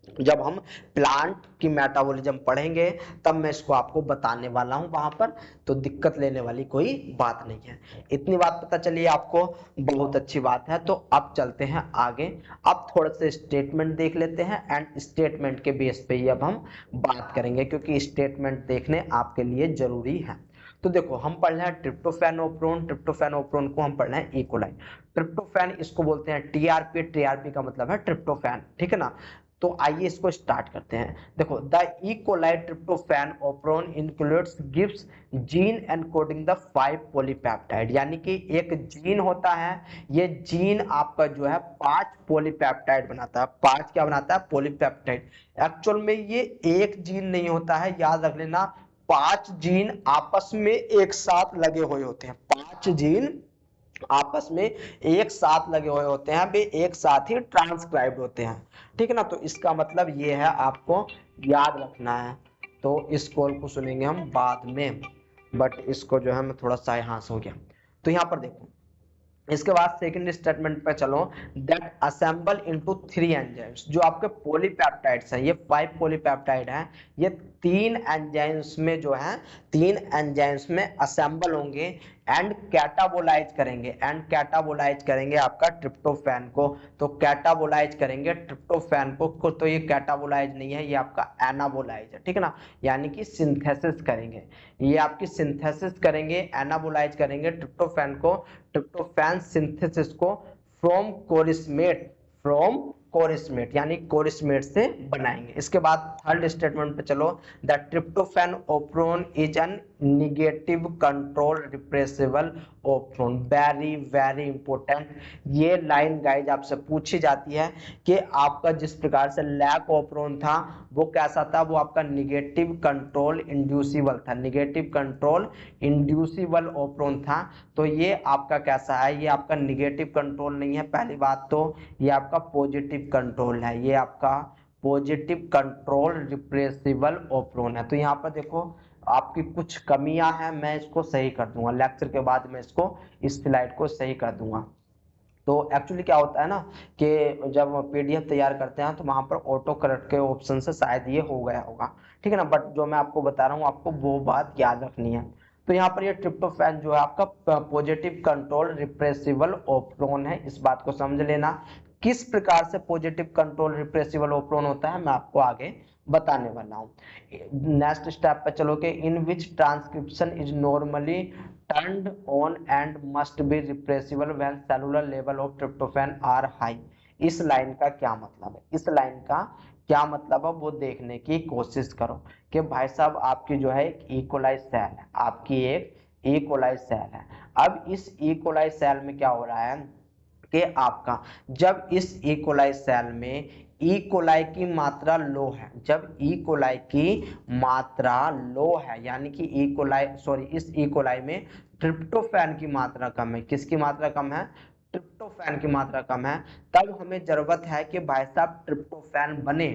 जब हम प्लांट की मेटाबॉलिज्म पढ़ेंगे तब मैं इसको आपको बताने वाला हूं वहां पर, तो दिक्कत लेने वाली कोई बात नहीं है। इतनी बात पता चलिए आपको, बहुत अच्छी बात है। तो अब चलते हैं आगे, अब थोड़े से स्टेटमेंट देख लेते हैं एंड स्टेटमेंट के बेस पे ही अब हम बात करेंगे, क्योंकि स्टेटमेंट देखने आपके लिए जरूरी है। तो देखो हम पढ़ रहे हैं ट्रिप्टोफैनोप्रोन, ट्रिप्टोफैनोप्रोन को हम पढ़ रहे हैं इकोलाई। ट्रिप्टोफैन इसको बोलते हैं टीआरपी, टीआरपी का मतलब है ट्रिप्टोफैन, ठीक है ना। तो आइए इसको स्टार्ट करते हैं। देखो the E coli tryptophan operon includes gives gene encoding the 5 polypeptide, यानी कि एक जीन होता है, ये जीन आपका जो है 5 पॉलीपेप्टाइड बनाता है। 5 क्या बनाता है? पॉलीपेप्टाइड। एक्चुअल में ये एक जीन नहीं होता है, याद रख लेना, 5 जीन आपस में एक साथ लगे हुए होते हैं। 5 जीन आपस में एक साथ लगे हुए होते हैं, वे एक साथ ही ट्रांसक्राइब्ड होते हैं, ठीक है ना। तो इसका मतलब ये है, आपको याद रखना है। तो इस कॉल को सुनेंगे हम बाद में, बट इसको जो है मैं थोड़ा सा यहाँ से हो गया। तो यहाँ पर देखो, इसके बाद सेकंड स्टेटमेंट पे चलो, दैट असेंबल इनटू 3 एंजाइम्स। जो आपके पॉलीपेप्टाइड्स हैं, ये 5 पॉलीपेप्टाइड हैं, ये 3 एंजाइम्स में जो है 3 एंजाइम्स में असेंबल होंगे एंड कैटाबोलाइज करेंगे, एंड कैटाबोलाइज करेंगे आपका ट्रिप्टोफैन को। तो कैटाबोलाइज करेंगे ट्रिप्टोफैन को, तो ये कैटाबोलाइज नहीं है, ये आपका एनाबोलाइज है, ठीक है ना। यानी कि सिंथेसिस करेंगे, ये आपकी सिंथेसिस करेंगे, एनाबोलाइज करेंगे ट्रिप्टोफैन को, ट्रिप्टोफैन सिंथेसिस को फ्रॉम कोरिस्मेट, फ्रॉम कोरिस्मेट यानी कोरिस्मेट से बनाएंगे। इसके बाद थर्ड स्टेटमेंट पे चलो, the tryptophan operon is an negative control repressible operon. Very very important ये लाइन गाइज आपसे पूछी जाती है कि आपका जिस प्रकार से लैक ओप्रोन था वो कैसा था? वो आपका निगेटिव कंट्रोल इंड्यूसिबल था, निगेटिव कंट्रोल इंड्यूसिबल ओप्रोन था। तो ये आपका कैसा है? ये आपका निगेटिव कंट्रोल नहीं है, पहली बात तो ये आपका पॉजिटिव कंट्रोल है, ये आपका पॉजिटिव कंट्रोल रिप्रेसिबल ओप्रोन है। तो यहाँ पर देखो आपकी कुछ कमियां हैं, मैं इसको सही कर दूंगा लेक्चर के बाद, मैं इसको इस स्लाइड को सही कर दूंगा। तो एक्चुअली क्या होता है ना कि जब पीडीएफ तैयार करते हैं तो वहां पर ऑटो करेक्ट के ऑप्शन से शायद ये हो गया होगा, ठीक है ना। बट जो मैं आपको बता रहा हूँ आपको वो बात याद रखनी है। तो यहाँ पर ये ट्रिप्टोफैन जो है आपका पॉजिटिव कंट्रोल रिप्रेसिबल ओप्रोन है, इस बात को समझ लेना। किस प्रकार से पॉजिटिव कंट्रोल रिप्रेसिबल ओप्रोन होता है मैं आपको आगे बताने वाला हूँ। नेक्स्ट स्टेप पे चलो कि in which transcription is normally turned on and must be repressible when cellular level of tryptophan are high। इस लाइन का क्या मतलब है? इस लाइन का क्या मतलब है वो देखने की कोशिश करो कि भाई साहब आपकी जो है एक इकोलाई सेल है, आपकी एक इकोलाई सेल है। अब इस इकोलाई सेल में क्या हो रहा है कि आपका जब इस इकोलाई सेल में इकोलाई की मात्रा लो है, जब इकोलाई की मात्रा लो है यानी कि इकोलाई इस इकोलाई में ट्रिप्टोफैन की मात्रा कम है। किसकी मात्रा कम है? ट्रिप्टोफैन की मात्रा कम है। तब हमें जरूरत है कि भाई साहब ट्रिप्टोफैन बने,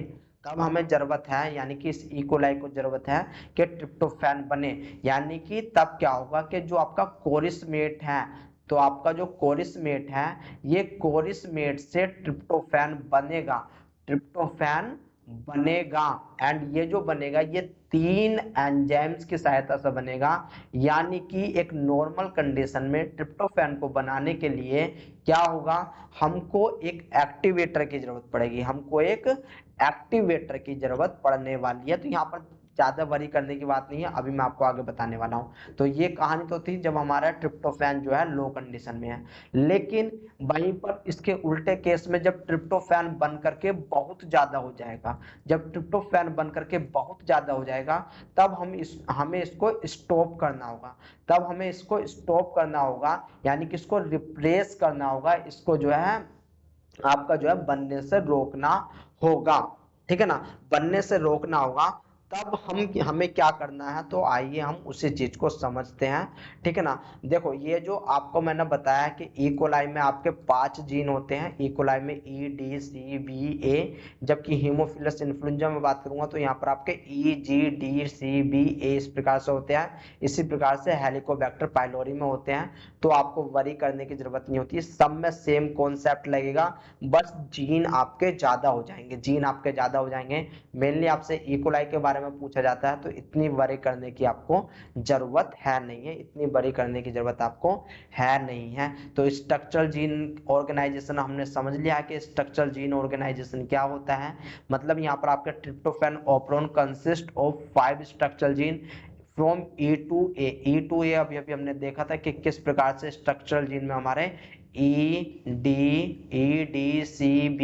तब हमें जरूरत है यानी कि इस इकोलाई को जरूरत है कि ट्रिप्टोफैन बने। यानी कि तब क्या होगा कि जो आपका कोरिस्मेट है, तो आपका जो कोरिस्मेट है ये कोरिस्मेट से ट्रिप्टोफैन बनेगा, ट्रिप्टोफैन बनेगा। एंड ये जो बनेगा ये 3 एंजाइम्स की सहायता से बनेगा। यानी कि एक नॉर्मल कंडीशन में ट्रिप्टोफैन को बनाने के लिए क्या होगा? हमको एक एक्टिवेटर की जरूरत पड़ेगी, हमको एक एक्टिवेटर की जरूरत पड़ने वाली है। तो यहाँ पर ज्यादा वरी करने की बात नहीं है, अभी मैं आपको आगे बताने वाला हूँ। तो ये कहानी तो थी जब हमारा ट्रिप्टोफैन जो है लो कंडीशन में है। लेकिन वहीं पर इसके उल्टे केस में जब ट्रिप्टोफैन बन करके बहुत ज्यादा हो जाएगा, जब ट्रिप्टोफैन बन करके बहुत ज्यादा हो जाएगा तब हमें इसको स्टॉप करना होगा, तब हमें इसको स्टॉप करना होगा यानी कि इसको रिप्लेस करना होगा, इसको जो है आपका जो है बनने से रोकना होगा, ठीक है ना, बनने से रोकना होगा। तब हमें क्या करना है, तो आइए हम उसी चीज को समझते हैं। ठीक है ना। देखो ये जो आपको मैंने बताया कि इकोलाई में आपके 5 जीन होते हैं, इकोलाई में E, D, C, B, A, जबकि हीमोफिलस इन्फ्लुएंजा में बात करूंगा तो यहाँ पर आपके E, G, D, C, B, A इस प्रकार से होते हैं। इसी प्रकार से हेलिकोबैक्टर पाइलोरी में होते हैं। तो आपको वरी करने की जरूरत नहीं होती, सब में सेम कॉन्सेप्ट लगेगा, बस जीन आपके ज्यादा हो जाएंगे, जीन आपके ज्यादा हो जाएंगे। मेनली आपसे इकोलाई के बारे में पूछा जाता है, तो इतनी वरी करने की आपको जरूरत है नहीं है, इतनी वरी करने की जरूरत आपको है नहीं है। तो स्ट्रक्चरल जीन ऑर्गेनाइजेशन हमने समझ लिया कि स्ट्रक्चरल जीन ऑर्गेनाइजेशन क्या होता है। मतलब यहाँ पर आपका tryptophan operon consist of 5 structural gene from E to A। अभी अभी हमने देखा था कि किस प्रकार से स्ट्रक्चरल जीन में हमारे E, D, C, B,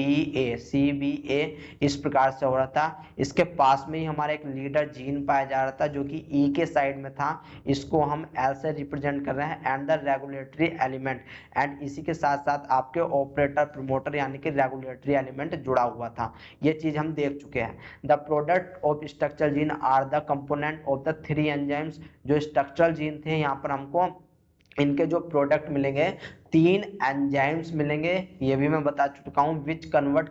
A इस प्रकार से हो रहा था। इसके पास में ही हमारा एक लीडर जीन पाया जा रहा था जो कि E के साइड में था, इसको हम L से रिप्रेजेंट कर रहे हैं, and the regulatory element, and इसी के साथ साथ आपके ऑपरेटर प्रमोटर यानी कि रेगुलेटरी एलिमेंट जुड़ा हुआ था। ये चीज हम देख चुके हैं। The product of structural gene are the component of the 3 enzymes. जो स्ट्रक्चरल जीन थे यहाँ पर हमको इनके जो प्रोडक्ट मिलेंगे 3 एंजाइम्स मिलेंगे, ये भी मैं बता चुका हूँ, विच कन्वर्ट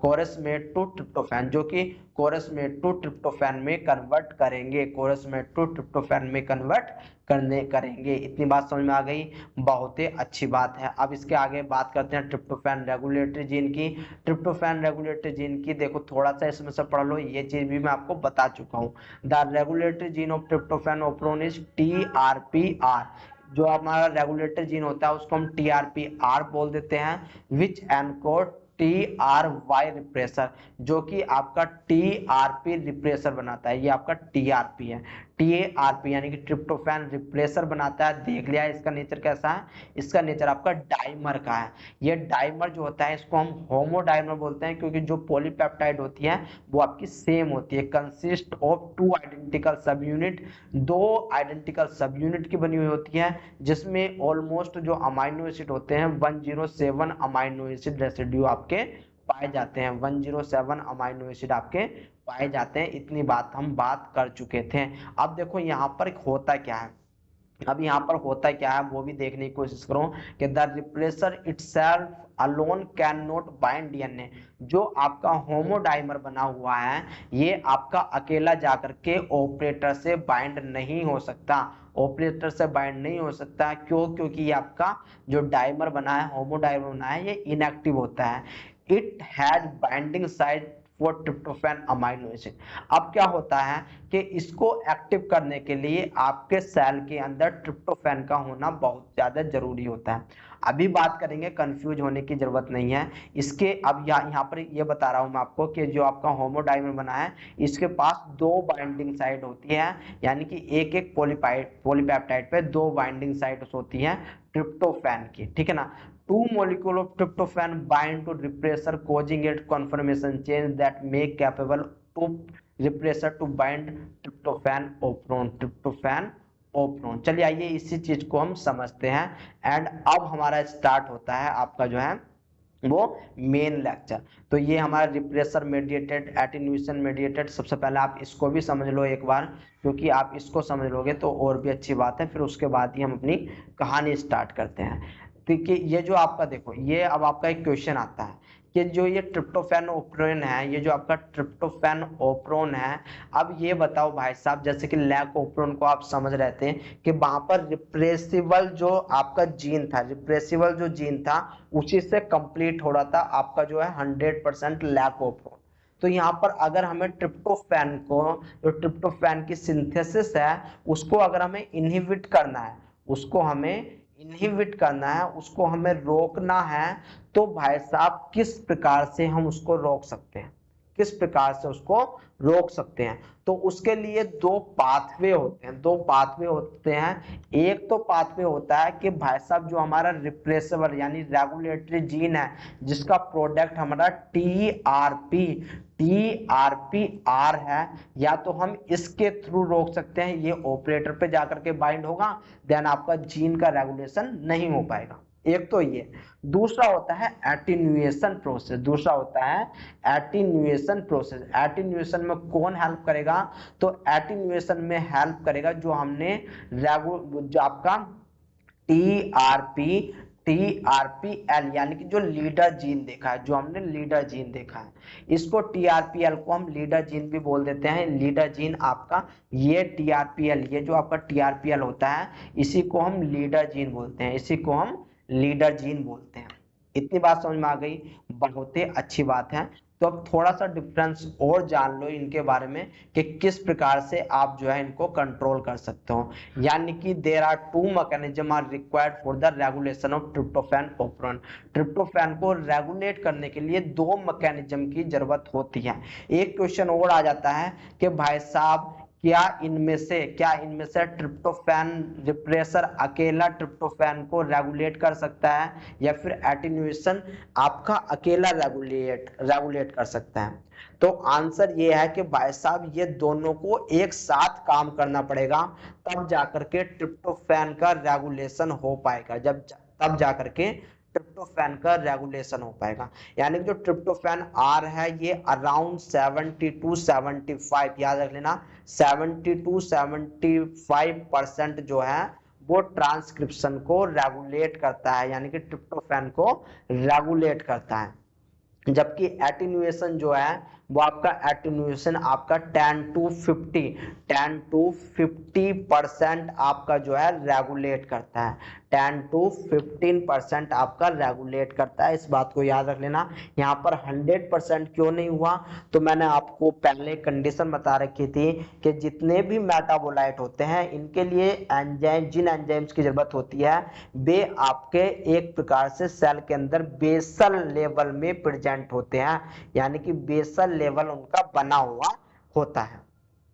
कोरसमेट टू ट्रिप्टोफैन, जो कि कोरसमेट टू ट्रिप्टोफैन में कन्वर्ट करेंगे, कोरसमेट टू ट्रिप्टोफैन में कन्वर्ट करेंगे। इतनी बात समझ में आ गई, बहुत ही अच्छी बात है। अब इसके आगे बात करते हैं ट्रिप्टोफैन रेगुलेटरी जीन की। ट्रिप्टोफैन रेगुलेटरी जीन की देखो थोड़ा सा इसमें से पढ़ लो, ये चीज भी मैं आपको बता चुका हूँ। The regulatory gene of tryptophan operon is TRPR। जो हमारा रेगुलेटर जीन होता है उसको हम TRPR बोल देते हैं, विच एनकोड TRY रिप्रेसर, जो कि आपका TRP रिप्रेसर बनाता है। ये आपका TRP है, TRP यानी कि ट्रिप्टोफैन रिप्रेसर बनाता है। देख लिया इसका नेचर कैसा है, इसका नेचर आपका डाइमर का है। ये डाइमर जो होता है इसको हम होमोडाइमर बोलते हैं, क्योंकि जो पॉलीपेप्टाइड होती है वो आपकी सेम होती है, कंसिस्ट ऑफ 2 आइडेंटिकल सब यूनिट, 2 आइडेंटिकल सब यूनिट की बनी हुई होती है, जिसमें ऑलमोस्ट जो अमाइनो एसिड होते हैं 107 अमाइनो एसिड रेसिड्यू आपके पाए जाते हैं, 107 अमाइनो एसिड आपके पाए जाते हैं। इतनी बात हम बात कर चुके थे। अब देखो यहाँ पर होता क्या है, अब यहाँ पर होता क्या है वो भी देखने की कोशिश करो कि the repressor itself alone can not bind DNA। जो आपका होमोडाइमर बना हुआ है ये आपका अकेला जाकर के ऑपरेटर से बाइंड नहीं हो सकता, ऑपरेटर से बाइंड नहीं हो सकता। क्यों? क्योंकि ये आपका जो डाइमर बना है, होमोडाइमर बना है, ये इनएक्टिव होता है। It had binding site for tryptophan amino acid. अब क्या होता है कि इसको एक्टिव करने के लिए आपके सेल के अंदर ट्रिप्टोफैन का होना बहुत ज्यादा जरूरी होता है। अभी बात करेंगे, कंफ्यूज होने की जरूरत नहीं है इसके। अब यहाँ पर ये बता रहा हूं मैं आपको कि जो आपका होमोडाइमर बना है इसके पास 2 बाइंडिंग साइट होती है, यानी कि एक एक पॉलीपेप्टाइड पे 2 बाइंडिंग साइट्स होती हैं ट्रिप्टोफैन की। ठीक है ना। 2 molecule of tryptophan bind to repressor causing it conformation change that make capable to repressor to bind tryptophan ओप्रोन। चलिए आइए इसी चीज को हम समझते हैं। एंड अब हमारा स्टार्ट होता है आपका जो है वो मेन लेक्चर। तो ये हमारा रिप्रेसर मेडिएटेड, एटेन्यूएशन मेडिएटेड, सबसे पहले आप इसको भी समझ लो एक बार, क्योंकि आप इसको समझ लोगे तो और भी अच्छी बात है। फिर उसके बाद ही हम अपनी कहानी स्टार्ट करते हैं। क्योंकि ये जो आपका देखो, ये अब आपका एक क्वेश्चन आता है कि जो ये ट्रिप्टोफैन ओप्रोन है, ये जो आपका ट्रिप्टोफैन ओप्रोन है, अब ये बताओ भाई साहब, जैसे कि लैक ओप्रोन को आप समझ रहे थे कि वहां पर रिप्रेसिबल जो आपका जीन था, रिप्रेसिबल जो जीन था उसी से कंप्लीट हो रहा था आपका जो है 100% लैक ओप्रोन। तो यहाँ पर अगर हमें ट्रिप्टोफैन को, जो ट्रिप्टोफैन की सिंथेसिस है उसको अगर हमें इनहिबिट करना है, उसको हमें इनहिबिट करना है, उसको हमें रोकना है, तो भाई साहब किस प्रकार से हम उसको रोक सकते हैं, किस प्रकार से उसको रोक सकते हैं? तो उसके लिए 2 पाथवे होते हैं, 2 पाथवे होते हैं। एक तो पाथवे होता है कि भाई साहब जो हमारा रिप्रेसिबल यानी रेगुलेटरी जीन है जिसका प्रोडक्ट हमारा TRPR है, या तो हम इसके थ्रू रोक सकते हैं, ये ऑपरेटर पे जाकर के बाइंड होगा, देन आपका जीन का रेगुलेशन नहीं हो पाएगा। एक तो ये, दूसरा होता है एटीन्यूएशन प्रोसेस, दूसरा होता है एटीन्यूएशन प्रोसेस। एटीन्यूएशन में कौन हेल्प करेगा, तो एटीन्यूएशन में हेल्प करेगा जो हमने जो आपका टीआरपी टीआरपीएल यानी कि जो लीडर जीन देखा है, जो हमने लीडर जीन देखा है, इसको टीआरपीएल को हम लीडर जीन भी बोल देते हैं। लीडर जीन आपका ये टीआरपीएल, ये जो आपका टीआरपीएल होता है इसी को हम लीडर जीन बोलते हैं, इसी को हम लीडर जीन बोलते हैं। इतनी बात समझ में आ गई, बहुत ही अच्छी बात है। तो अब थोड़ा सा डिफरेंस और जान लो इनके बारे में कि किस प्रकार से आप जो है इनको कंट्रोल कर सकते हो। यानी कि there are two mechanism are required for the regulation of tryptophan operon. Tryptophan को रेगुलेट करने के लिए दो मैकेनिज्म की जरूरत होती है। एक क्वेश्चन और आ जाता है कि भाई साहब क्या इनमें से ट्रिप्टोफैन रिप्रेसर अकेला ट्रिप्टोफैन को रेगुलेट कर सकता है या फिर एटीन्यूएशन आपका अकेला रेगुलेट कर सकता है। तो आंसर ये है कि भाई साहब ये दोनों को एक साथ काम करना पड़ेगा, तब जाकर के ट्रिप्टोफैन का रेगुलेशन हो पाएगा, तब जाकर के ट्रिप्टोफैन का रेगुलेशन हो पाएगा। यानी कि जो ट्रिप्टोफैन आर है ये अराउंड 70 to 75, याद रख लेना 70 to 75% जो है वो ट्रांसक्रिप्शन को रेगुलेट करता है, यानी कि ट्रिप्टोफैन को रेगुलेट करता है। जबकि एटीन्यूएशन जो है वो आपका एटीन्यूएशन आपका 10 to 50% आपका जो है रेगुलेट करता है, 10 to 15% आपका रेगुलेट करता है। इस बात को याद रख लेना। यहाँ पर 100% क्यों नहीं हुआ, तो मैंने आपको पहले कंडीशन बता रखी थी कि जितने भी मेटाबोलाइट होते हैं इनके लिए एंजाइम, जिन एंजाइम्स की जरूरत होती है वे आपके एक प्रकार से सेल के अंदर बेसल लेवल में प्रेजेंट होते हैं, यानी कि बेसल लेवल उनका बना हुआ होता है,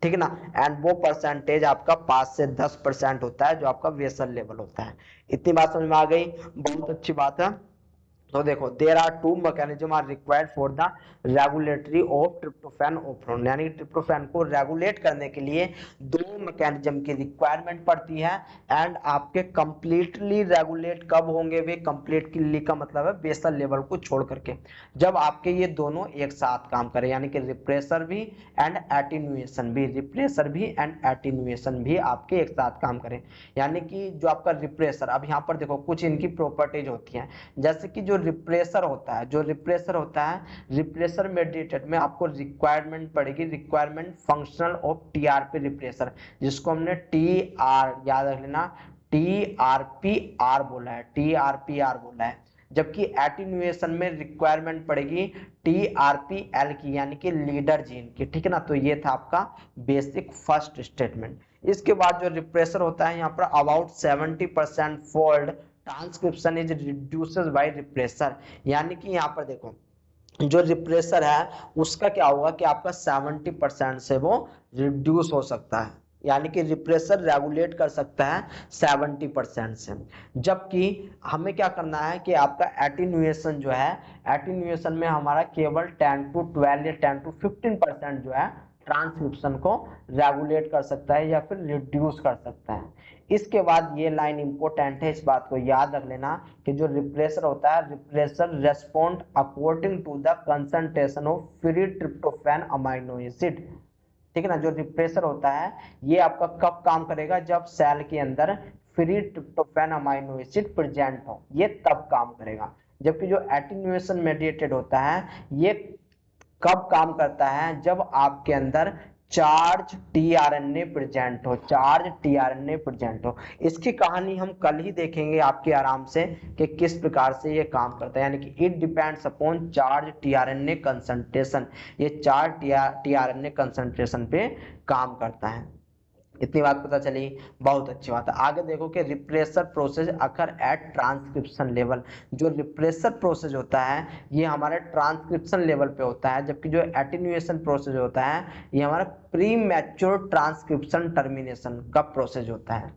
ठीक है ना। एंड वो परसेंटेज आपका 5 से 10% होता है जो आपका बेसल लेवल होता है। इतनी बात समझ में आ गई, बहुत अच्छी बात है। तो देखो there are two mechanism are required for the regulatory of tryptophan operation, यानी ट्रिप्टोफैन को रेगुलेट करने के लिए दो मैकेनिज्म की रिक्वायरमेंट पड़ती है। एंड आपके कंप्लीटली रेगुलेट कब होंगे वे, कंप्लीटली का मतलब है बेसल लेवल को छोड़ करके, जब आपके ये दोनों एक साथ काम करें, यानी कि रिप्रेसर भी एंड एटीन्यूएशन भी, रिप्रेसर भी एंड एटीन्यूएशन भी आपके एक साथ काम करें। यानी कि जो आपका रिप्रेसर, अब यहाँ पर देखो कुछ इनकी प्रॉपर्टीज होती हैं, जैसे कि जो रिप्रेसर होता है, रिप्रेसर मेडिएटेड में आपको रिक्वायरमेंट पड़ेगी, requirement functional of TRP repressor, जिसको हमने टीआर, याद रख लेना टीआरपीआर बोला है, टीआरपीआर बोला है। जबकि एटीन्यूएशन में रिक्वायरमेंट पड़ेगी टीआरपीएल की, यानी कि लीडर जीन की, ठीक है ना। तो ये था आपका बेसिक फर्स्ट स्टेटमेंट। इसके बाद जो रिप्रेसर होता है यहाँ पर about 70% fold transcription is reduces by repressor, यानी कि यहाँ पर देखो जो रिप्रेसर है उसका क्या होगा कि आपका 70% से वो रिड्यूस हो सकता है, यानी कि रिप्रेसर रेगुलेट कर सकता है 70% से। जबकि हमें क्या करना है कि आपका एटीन्यूएशन जो है, एटीन्यूएशन में हमारा केवल 10 to 12 या 10 to 15% जो है ट्रांसक्रिप्शन को रेगुलेट कर सकता है या फिर रिड्यूस कर सकता है। इसके बाद ये लाइन इंपॉर्टेंट है, इस बात को याद रख लेना कि जो रिप्रेसर होता है, repressor respond according to the concentration of free tryptophan amino acid, ठीक है ना। जो रिप्रेसर होता है ये आपका कब काम करेगा, जब सेल के अंदर free tryptophan amino acid present हो, ये तब काम करेगा। जबकि जो एटीन्यूएशन मेडिएटेड होता है ये कब काम करता है, जब आपके अंदर चार्ज टीआरएनए प्रेजेंट हो, चार्ज टीआरएनए प्रेजेंट हो। इसकी कहानी हम कल ही देखेंगे आपके आराम से कि किस प्रकार से ये काम करता है, यानी कि it depends upon charge tRNA concentration, ये चार्ज टीआरएनए कंसंट्रेशन पे काम करता है। इतनी बात पता चली, बहुत अच्छी बात है। आगे देखो कि repressor process occur at transcription level, जो रिप्रेसर प्रोसेस होता है ये हमारे ट्रांसक्रिप्शन लेवल पे होता है, जबकि जो एटीन्यूएशन प्रोसेस होता है ये हमारा प्री मैच्योर ट्रांसक्रिप्शन टर्मिनेशन का प्रोसेस होता है,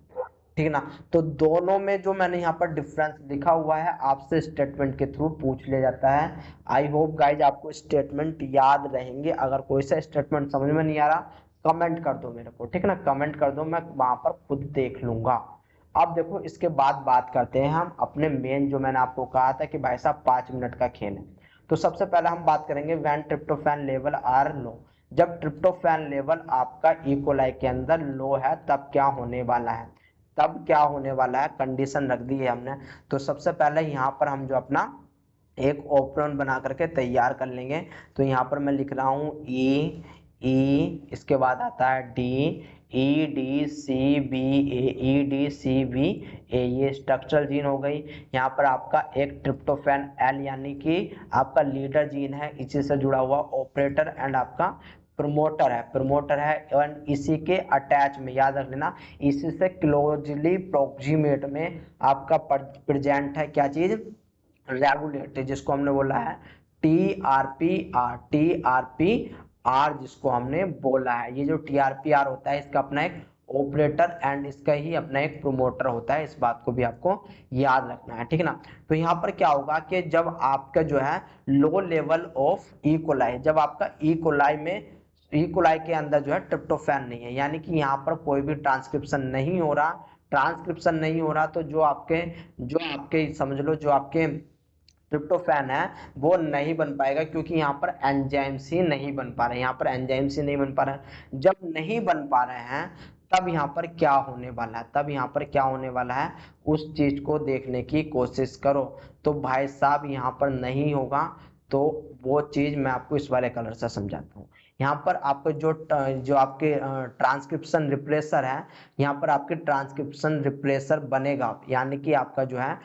ठीक है ना। तो दोनों में जो मैंने यहाँ पर डिफरेंस लिखा हुआ है आपसे स्टेटमेंट के थ्रू पूछ लिया जाता है। आई होप गाइज आपको स्टेटमेंट याद रहेंगे। अगर कोई सा स्टेटमेंट समझ में नहीं आ रहा कमेंट कर दो मेरे को, ठीक है ना, कमेंट कर दो, मैं वहां पर खुद देख लूंगा। अब देखो इसके बाद बात करते हैं हम अपने मेन, जो मैंने आपको कहा था कि भाई साहब 5 मिनट का खेल है। तो सबसे पहले हम बात करेंगे व्हेन ट्रिप्टोफैन लेवल आर लो। जब ट्रिप्टोफैन लेवल आपका इकोलाई के अंदर लो है तब क्या होने वाला है, तब क्या होने वाला है, कंडीशन रख दी है हमने। तो सबसे पहले यहाँ पर हम जो अपना एक ऑपरेंड बना करके तैयार कर लेंगे। तो यहाँ पर मैं लिख रहा हूँ ई, ई इसके बाद आता है D, E D C B A, E D C B A, ये स्ट्रक्चरल जीन हो गई। यहाँ पर आपका एक ट्रिप्टोफैन एल यानी कि आपका लीडर जीन है, इसी से जुड़ा हुआ ऑपरेटर एंड आपका प्रमोटर है, प्रमोटर है। एंड इसी के अटैच में याद रख लेना, इसी से क्लोजली प्रोक्सीमेट में आपका प्रेजेंट है क्या चीज, रेगुलेटरी, जिसको हमने बोला है T R P R, T R P R जिसको हमने बोला है। ये जो टी आर पी आर होता है इसका अपना एक ऑपरेटर एंड इसका ही अपना एक प्रोमोटर होता है, इस बात को भी आपको याद रखना है, ठीक है ना। तो यहाँ पर क्या होगा कि जब आपका जो है लो लेवल ऑफ इकोलाई, जब आपका इकोलाई में, इकोलाई के अंदर जो है ट्रिप्टोफैन नहीं है, यानी कि यहाँ पर कोई भी ट्रांसक्रिप्शन नहीं हो रहा, ट्रांसक्रिप्शन नहीं हो रहा, तो जो आपके समझ लो जो आपके ट्रिप्टोफैन है वो नहीं बन पाएगा, क्योंकि यहाँ पर एंजाइम्स ही नहीं बन पा रहे हैं, यहाँ पर एंजाइम्स ही नहीं बन पा रहे हैं। जब नहीं बन पा रहे हैं तब यहाँ पर क्या होने वाला है, तब यहाँ पर क्या होने वाला है, उस चीज को देखने की कोशिश करो। तो भाई साहब यहाँ पर नहीं होगा, तो वो चीज मैं आपको इस वाले कलर से समझाता हूँ। यहाँ पर आपको जो आपके ट्रांसक्रिप्शन रिप्लेसर है, यहाँ पर आपके ट्रांसक्रिप्शन रिप्लेसर बनेगा, यानी कि आपका जो है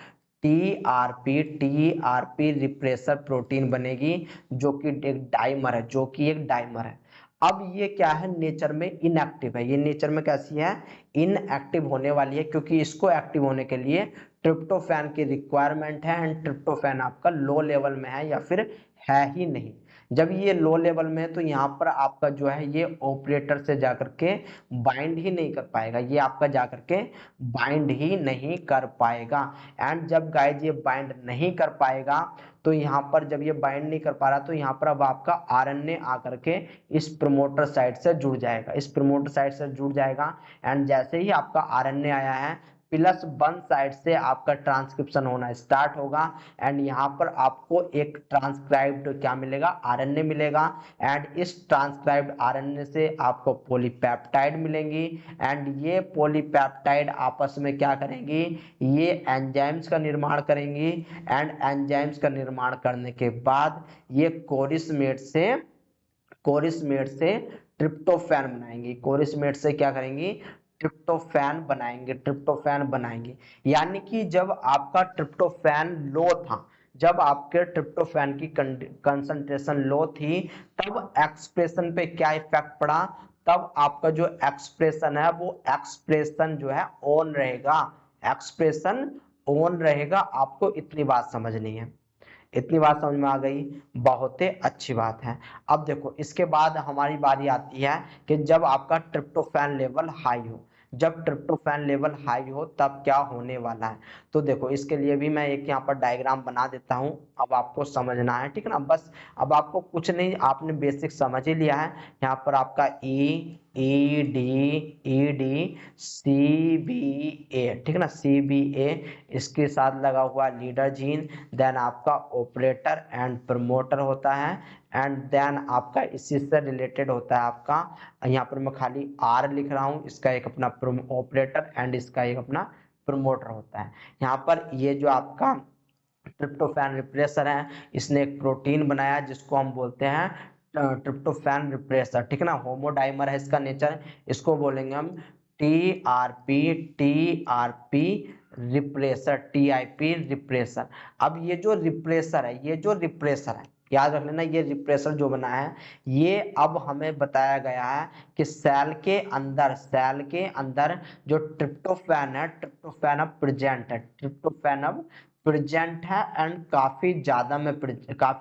टीआरपी रिप्रेसर प्रोटीन बनेगी, जो कि एक डाइमर है, जो कि एक डाइमर है। अब ये क्या है, नेचर में इनएक्टिव है, ये नेचर में कैसी है, इनएक्टिव होने वाली है, क्योंकि इसको एक्टिव होने के लिए ट्रिप्टोफैन की रिक्वायरमेंट है एंड ट्रिप्टोफैन आपका लो लेवल में है या फिर है ही नहीं। जब ये लो लेवल में है तो यहाँ पर आपका जो है ये ऑपरेटर से जाकर के बाइंड ही नहीं कर पाएगा, ये आपका जाकर के बाइंड ही नहीं कर पाएगा। एंड जब गाइज ये बाइंड नहीं कर पाएगा, तो यहाँ पर जब ये बाइंड नहीं कर पा रहा, तो यहाँ पर अब आपका आरएनए आकर के इस प्रमोटर साइड से जुड़ जाएगा, इस प्रमोटर साइड से जुड़ जाएगा। एंड जैसे ही आपका आरएनए आया है, +1 साइड से आपका ट्रांसक्रिप्शन होना स्टार्ट होगा। एंड यहाँ पर आपको एक ट्रांसक्राइब्ड क्या मिलेगा, आरएनए मिलेगा। एंड इस ट्रांसक्राइब्ड आरएनए से आपको पॉलीपेप्टाइड मिलेंगी। एंड ये पॉलीपेप्टाइड आपस में क्या करेंगी, ये एंजाइम्स का निर्माण करेंगी। एंड एंजाइम्स का निर्माण करने के बाद ये कोरिस्मेट से ट्रिप्टोफैन बनाएंगी, कोरिस्मेट से क्या करेंगी, ट्रिप्टोफैन बनाएंगे। यानी कि जब आपका ट्रिप्टोफैन लो था, जब आपके ट्रिप्टोफैन की कंसंट्रेशन लो थी, तब एक्सप्रेशन पे क्या इफेक्ट पड़ा, तब आपका जो एक्सप्रेशन है वो एक्सप्रेशन जो है ऑन रहेगा, एक्सप्रेशन ऑन रहेगा। आपको इतनी बात समझनी है, इतनी बात समझ में आ गई, बहुत ही अच्छी बात है। अब देखो इसके बाद हमारी बारी आती है कि जब आपका ट्रिप्टोफैन लेवल हाई हो, जब ट्रिप्टोफैन लेवल हाई हो तब क्या होने वाला है। तो देखो इसके लिए भी मैं एक यहाँ पर डायग्राम बना देता हूँ, अब आपको समझना है, ठीक है ना। बस अब आपको कुछ नहीं, आपने बेसिक समझ ही लिया है। यहाँ पर आपका ई डी सी बी ए, ठीक है ना, सी बी ए, इसके साथ लगा हुआ लीडर जीन, देन आपका ऑपरेटर एंड प्रमोटर होता है। एंड देन आपका इसी से रिलेटेड होता है आपका, यहाँ पर मैं खाली आर लिख रहा हूँ, इसका एक अपना ऑपरेटर एंड इसका एक अपना प्रमोटर होता है। यहाँ पर ये जो आपका ट्रिप्टोफैन रिप्रेसर है, इसने एक प्रोटीन बनाया जिसको हम बोलते हैं ट्रिप्टोफैन रिप्रेसर, ठीक है ना, होमोडाइमर है इसका नेचर, इसको बोलेंगे हम टीआरपी रिप्रेसर, टीआईपी रिप्रेसर। अब ये जो रिप्रेसर है, ये जो रिप्रेसर है, याद रख लेना, ये रिप्रेसर जो बना है, ये अब हमें बताया गया है कि सेल के अंदर जो ट्रिप्टोफैन है, ट्रिप्टोफैन अब प्रेजेंट है, ट्रिप्टोफैन अब प्रेजेंट है एंड काफी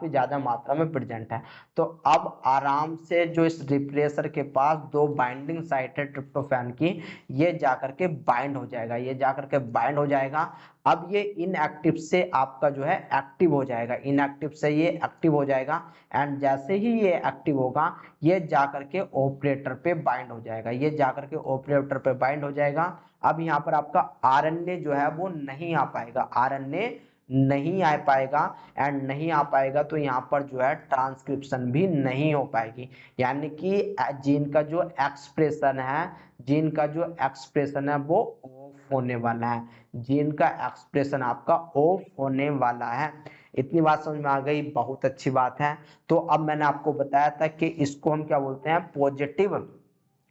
ज्यादा मात्रा में प्रेजेंट है। तो अब आराम से जो इस रिप्रेसर के पास दो बाइंडिंग साइट है ट्रिप्टोफैन की, ये जाकर के बाइंड हो जाएगा, ये जाकर के बाइंड हो जाएगा। अब ये इनएक्टिव से आपका जो है एक्टिव हो जाएगा, इनएक्टिव से ये एक्टिव हो जाएगा। एंड जैसे ही ये एक्टिव होगा, ये जाकर के ऑपरेटर पे बाइंड हो जाएगा, ये जाकर के ऑपरेटर पे बाइंड हो जाएगा। अब यहाँ पर आपका आरएनए जो है वो नहीं आ पाएगा, आरएनए नहीं आ पाएगा, एंड नहीं आ पाएगा तो यहाँ पर जो है ट्रांसक्रिप्शन भी नहीं हो पाएगी। यानी कि जीन का जो एक्सप्रेशन है, जीन का जो एक्सप्रेशन है वो ऑफ होने वाला है, जीन का एक्सप्रेशन आपका ऑफ होने वाला है। इतनी बात समझ में आ गई, बहुत अच्छी बात है। तो अब मैंने आपको बताया था कि इसको हम क्या बोलते हैं, पॉजिटिव,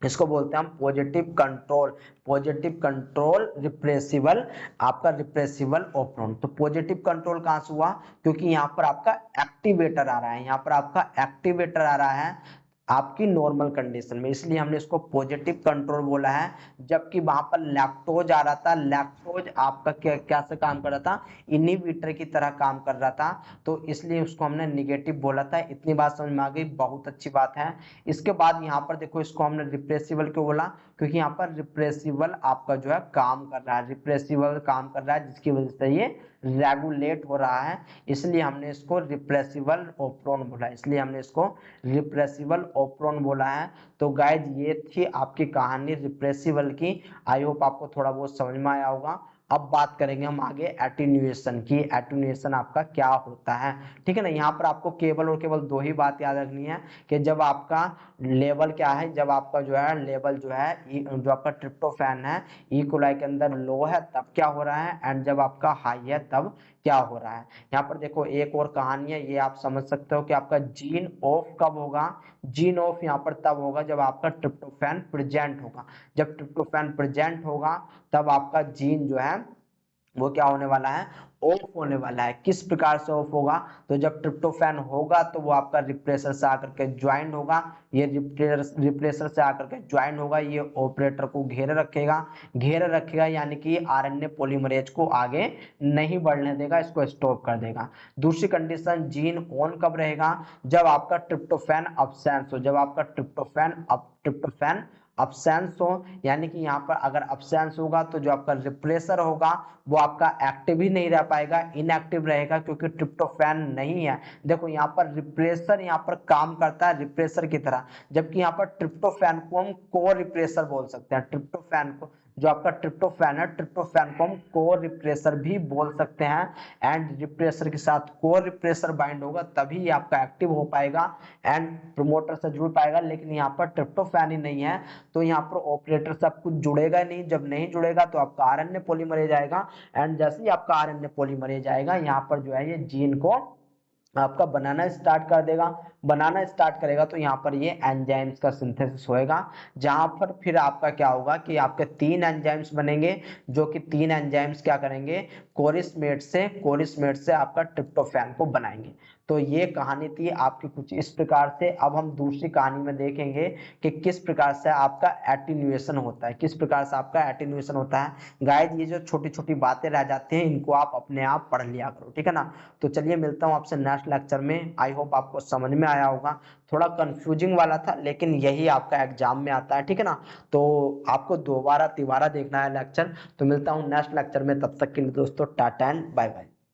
इसको बोलते हैं हम positive control, positive control repressible, आपका रिप्रेसिबल ओप्रोन। तो पॉजिटिव कंट्रोल कहां से हुआ, क्योंकि यहाँ पर आपका एक्टिवेटर आ रहा है, यहाँ पर आपका एक्टिवेटर आ रहा है आपकी नॉर्मल कंडीशन में, इसलिए हमने इसको पॉजिटिव कंट्रोल बोला है। जबकि वहां पर लैक्टोज आ रहा था, लैक्टोज आपका क्या क्या से काम कर रहा था, इनहिबिटर की तरह काम कर रहा था, तो इसलिए उसको हमने निगेटिव बोला था। इतनी बात समझ में आ गई, बहुत अच्छी बात है। इसके बाद यहाँ पर देखो, इसको हमने रिप्रेसिबल क्यों बोला, क्योंकि यहाँ पर रिप्रेसिबल आपका जो है काम कर रहा है, रिप्रेसिबल काम कर रहा है, जिसकी वजह से ये रेगुलेट हो रहा है, इसलिए हमने इसको रिप्रेसिबल ओप्रोन बोला, इसलिए हमने इसको रिप्रेसिबल ओप्रोन बोला है। तो गाइज ये थी आपकी कहानी रिप्रेसिबल की। आई होप आपको थोड़ा बहुत समझ में आया होगा। अब बात करेंगे हम आगे एटीन्यूएशन की, एटीन्यूएशन आपका क्या होता है, ठीक है ना। यहाँ पर आपको केवल और केवल दो ही बात याद रखनी है कि जब आपका लेवल क्या है, जब आपका जो है लेवल जो है जो आपका ट्रिप्टोफैन है ई कोलाई के अंदर लो है तब क्या हो रहा है, एंड जब आपका हाई है तब क्या हो रहा है। यहाँ पर देखो एक और कहानी है, ये आप समझ सकते हो कि आपका जीन ऑफ कब होगा, जीन ऑफ यहाँ पर तब होगा जब आपका ट्रिप्टोफैन प्रेजेंट होगा। जब ट्रिप्टोफैन प्रेजेंट होगा तब आपका जीन जो है वो क्या होने वाला है, ऑफ होने वाला है। किस प्रकार से ऑफ होगा, तो जब ट्रिप्टोफैन होगा तो वो आपका रिप्रेसर से आकर के ज्वाइन होगा, ये रिप्रेसर से आकर के ज्वाइन होगा, ये ऑपरेटर को घेरे रखेगा, घेरे रखेगा यानी कि आरएनए पॉलीमरेज को आगे नहीं बढ़ने देगा, इसको स्टॉप कर देगा। दूसरी कंडीशन, जीन ऑन कब रहेगा, जब आपका ट्रिप्टोफैन अब्सेंस हो, जब आपका ट्रिप्टोफैन अब्सेंस हो, यानी कि यहाँ पर अगर अब्सेंस होगा तो जो आपका रिप्रेसर होगा वो आपका एक्टिव ही नहीं रह पाएगा, इनएक्टिव रहेगा, क्योंकि ट्रिप्टोफैन नहीं है। देखो यहाँ पर रिप्रेसर यहाँ पर काम करता है रिप्रेसर की तरह, जबकि यहाँ पर ट्रिप्टोफैन को हम को रिप्रेसर बोल सकते हैं। ट्रिप्टोफैन को, जो आपका ट्रिप्टोफैन है, ट्रिप्टोफैन को हम को रिप्रेसर भी बोल सकते हैं, एंड रिप्रेसर के साथ को रिप्रेसर बाइंड होगा तभी आपका एक्टिव हो पाएगा एंड प्रमोटर से जुड़ पाएगा। लेकिन यहाँ पर ट्रिप्टोफैन ही नहीं है तो यहाँ पर ऑपरेटर से कुछ जुड़ेगा नहीं, जब नहीं जुड़ेगा तो आपका आरएनए पॉलीमरेज आएगा, एंड जैसे ही आपका आरएनए पॉलीमरेज आएगा यहाँ पर जो है ये जीन को आपका बनाना स्टार्ट कर देगा। बनाना स्टार्ट करेगा तो यहाँ पर ये एंजाइम्स का सिंथेसिस होएगा, जहां पर फिर आपका क्या होगा कि आपके 3 एंजाइम्स बनेंगे, जो कि 3 एंजाइम्स क्या करेंगे, कोरिस्मेट से आपका ट्रिप्टोफैन को बनाएंगे। तो ये कहानी थी आपकी कुछ इस प्रकार से। अब हम दूसरी कहानी में देखेंगे कि किस प्रकार से आपका एटीन्यूएशन होता है, किस प्रकार से आपका एटीन्यूएशन होता है। गाइस ये जो छोटी छोटी बातें रह जाती हैं इनको आप अपने आप पढ़ लिया करो, ठीक है ना। तो चलिए मिलता हूँ आपसे नेक्स्ट लेक्चर में। आई होप आपको समझ में आया होगा, थोड़ा कंफ्यूजिंग वाला था लेकिन यही आपका एग्जाम में आता है, ठीक है ना। तो आपको दोबारा तिबारा देखना है लेक्चर। तो मिलता हूँ नेक्स्ट लेक्चर में, तब तक के लिए दोस्तों टाटा एंड बाय बाय।